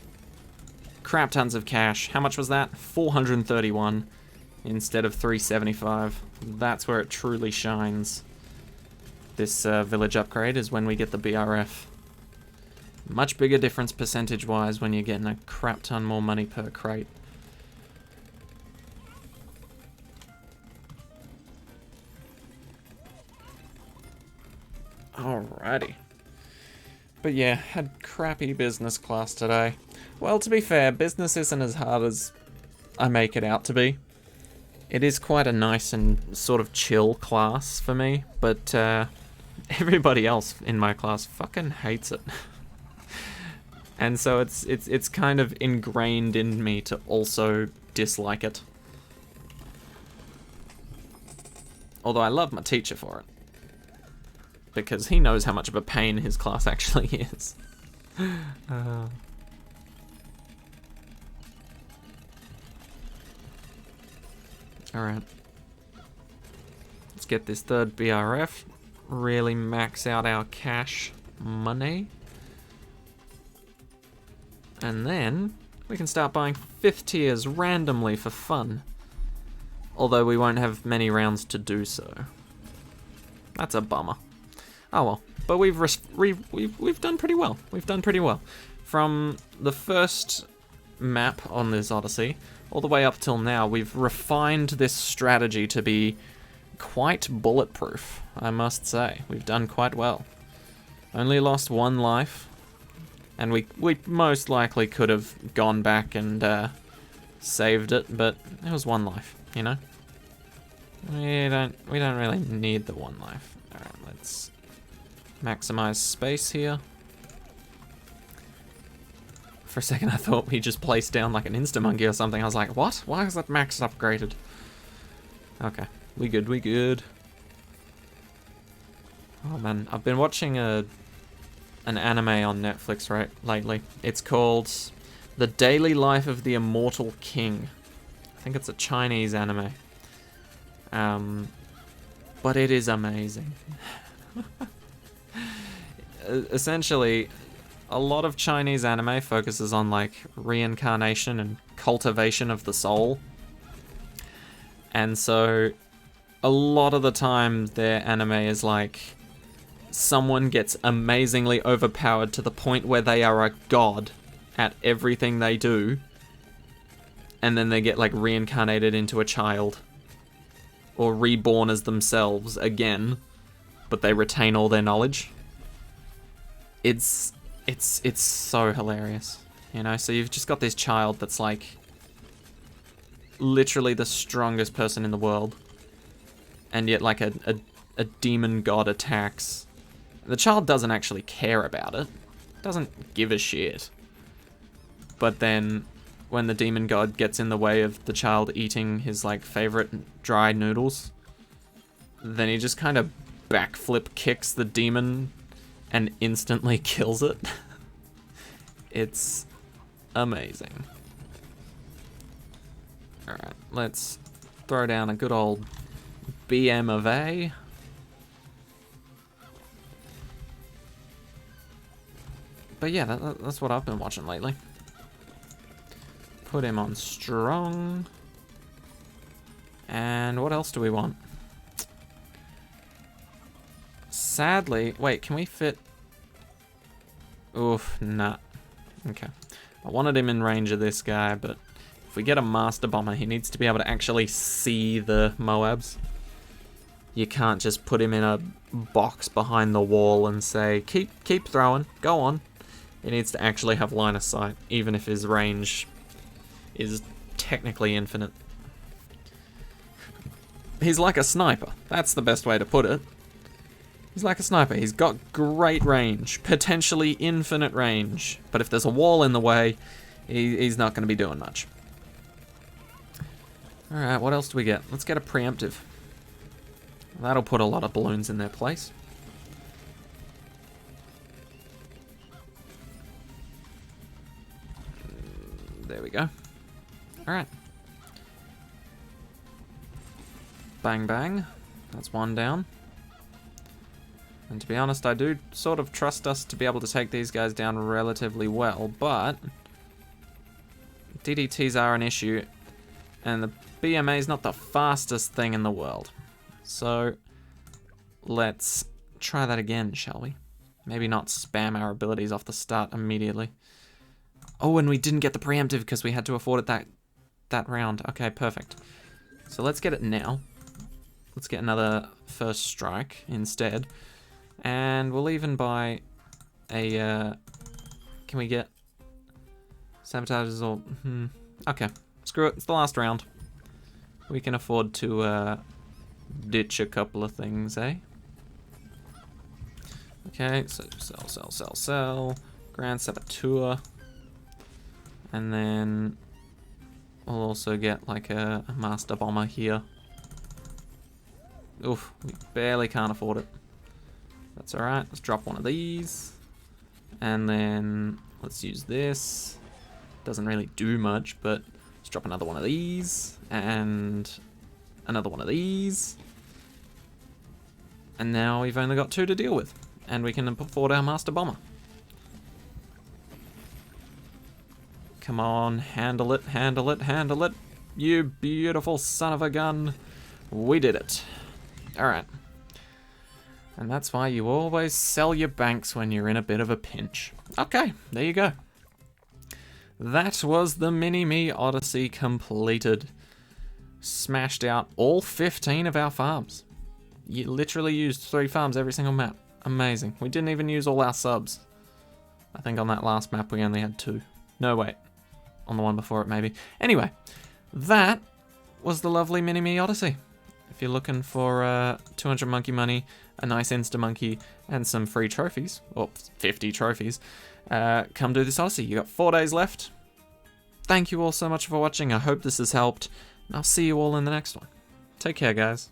Crap tons of cash. How much was that? 431 instead of 375. That's where it truly shines. This village upgrade is when we get the BRF. Much bigger difference percentage-wise when you're getting a crap ton more money per crate. Alrighty. But yeah, had crappy business class today. Well, to be fair, business isn't as hard as I make it out to be. It is quite a nice and sort of chill class for me, but everybody else in my class fucking hates it. And so it's kind of ingrained in me to also dislike it. Although I love my teacher for it. Because he knows how much of a pain his class actually is. Alright. Let's get this third BRF. Really max out our cash money. And then we can start buying 5th tiers randomly for fun. Although we won't have many rounds to do so. That's a bummer. Oh well, but we've done pretty well. We've done pretty well. From the first map on this Odyssey, all the way up till now, we've refined this strategy to be quite bulletproof, I must say. We've done quite well. Only lost 1 life, and we most likely could have gone back and saved it, but it was 1 life, you know? We don't really need the 1 life. Alright, let's maximize space here. For a second I thought we just placed down like an insta-monkey or something. I was like, what? Why is that max upgraded? Okay, we good, we good. Oh man, I've been watching an anime on Netflix lately. It's called The Daily Life of the Immortal King. I think it's a Chinese anime. But it is amazing. Essentially, a lot of Chinese anime focuses on like reincarnation and cultivation of the soul. And so a lot of the time their anime is like someone gets amazingly overpowered to the point where they are a god at everything they do, and then they get like reincarnated into a child or reborn as themselves again, but they retain all their knowledge. It's so hilarious, you know? So you've just got this child that's like literally the strongest person in the world, and yet like a demon god attacks. The child doesn't actually care about it, doesn't give a shit. But then when the demon god gets in the way of the child eating his like favorite dry noodles, then he just kind of backflip kicks the demon and instantly kills it. It's amazing. Alright, let's throw down a good old BM of A. But yeah, that's what I've been watching lately. Put him on strong. And what else do we want? Sadly, wait, can we fit? Oof, nah. Okay. I wanted him in range of this guy, but if we get a master bomber, he needs to be able to actually see the moabs. You can't just put him in a box behind the wall and say, keep throwing, go on. He needs to actually have line of sight, even if his range is technically infinite. He's like a sniper. That's the best way to put it. He's like a sniper. He's got great range, potentially infinite range. But if there's a wall in the way, he's not going to be doing much. Alright, what else do we get? Let's get a preemptive. That'll put a lot of balloons in their place. There we go. Alright. Bang bang. That's one down. And to be honest, I do sort of trust us to be able to take these guys down relatively well, but DDTs are an issue, and the BMA is not the fastest thing in the world. So let's try that again, shall we? Maybe not spam our abilities off the start immediately. Oh, and we didn't get the preemptive because we had to afford it that round. Okay, perfect. So let's get it now. Let's get another first strike instead. And we'll even buy a... can we get sabotages or... Okay, screw it. It's the last round. We can afford to ditch a couple of things, eh? Okay, so sell. Grand Saboteur. And then we'll also get like a Master Bomber here. Oof, we barely can't afford it. That's alright, let's drop one of these. And then let's use this. Doesn't really do much, but let's drop another one of these. And another one of these. And now we've only got 2 to deal with. And we can afford our Master Bomber. Come on, handle it, handle it, handle it. You beautiful son of a gun. We did it. Alright. And that's why you always sell your banks when you're in a bit of a pinch. Okay, there you go. That was the Mini-Me Odyssey completed. Smashed out all 15 of our farms. You literally used 3 farms every single map. Amazing. We didn't even use all our subs. I think on that last map we only had 2. No, wait. On the one before it, maybe. Anyway, that was the lovely Mini-Me Odyssey. If you're looking for 200 monkey money, a nice insta-monkey, and some free trophies, or 50 trophies, come do this Odyssey. You got 4 days left. Thank you all so much for watching. I hope this has helped, and I'll see you all in the next one. Take care, guys.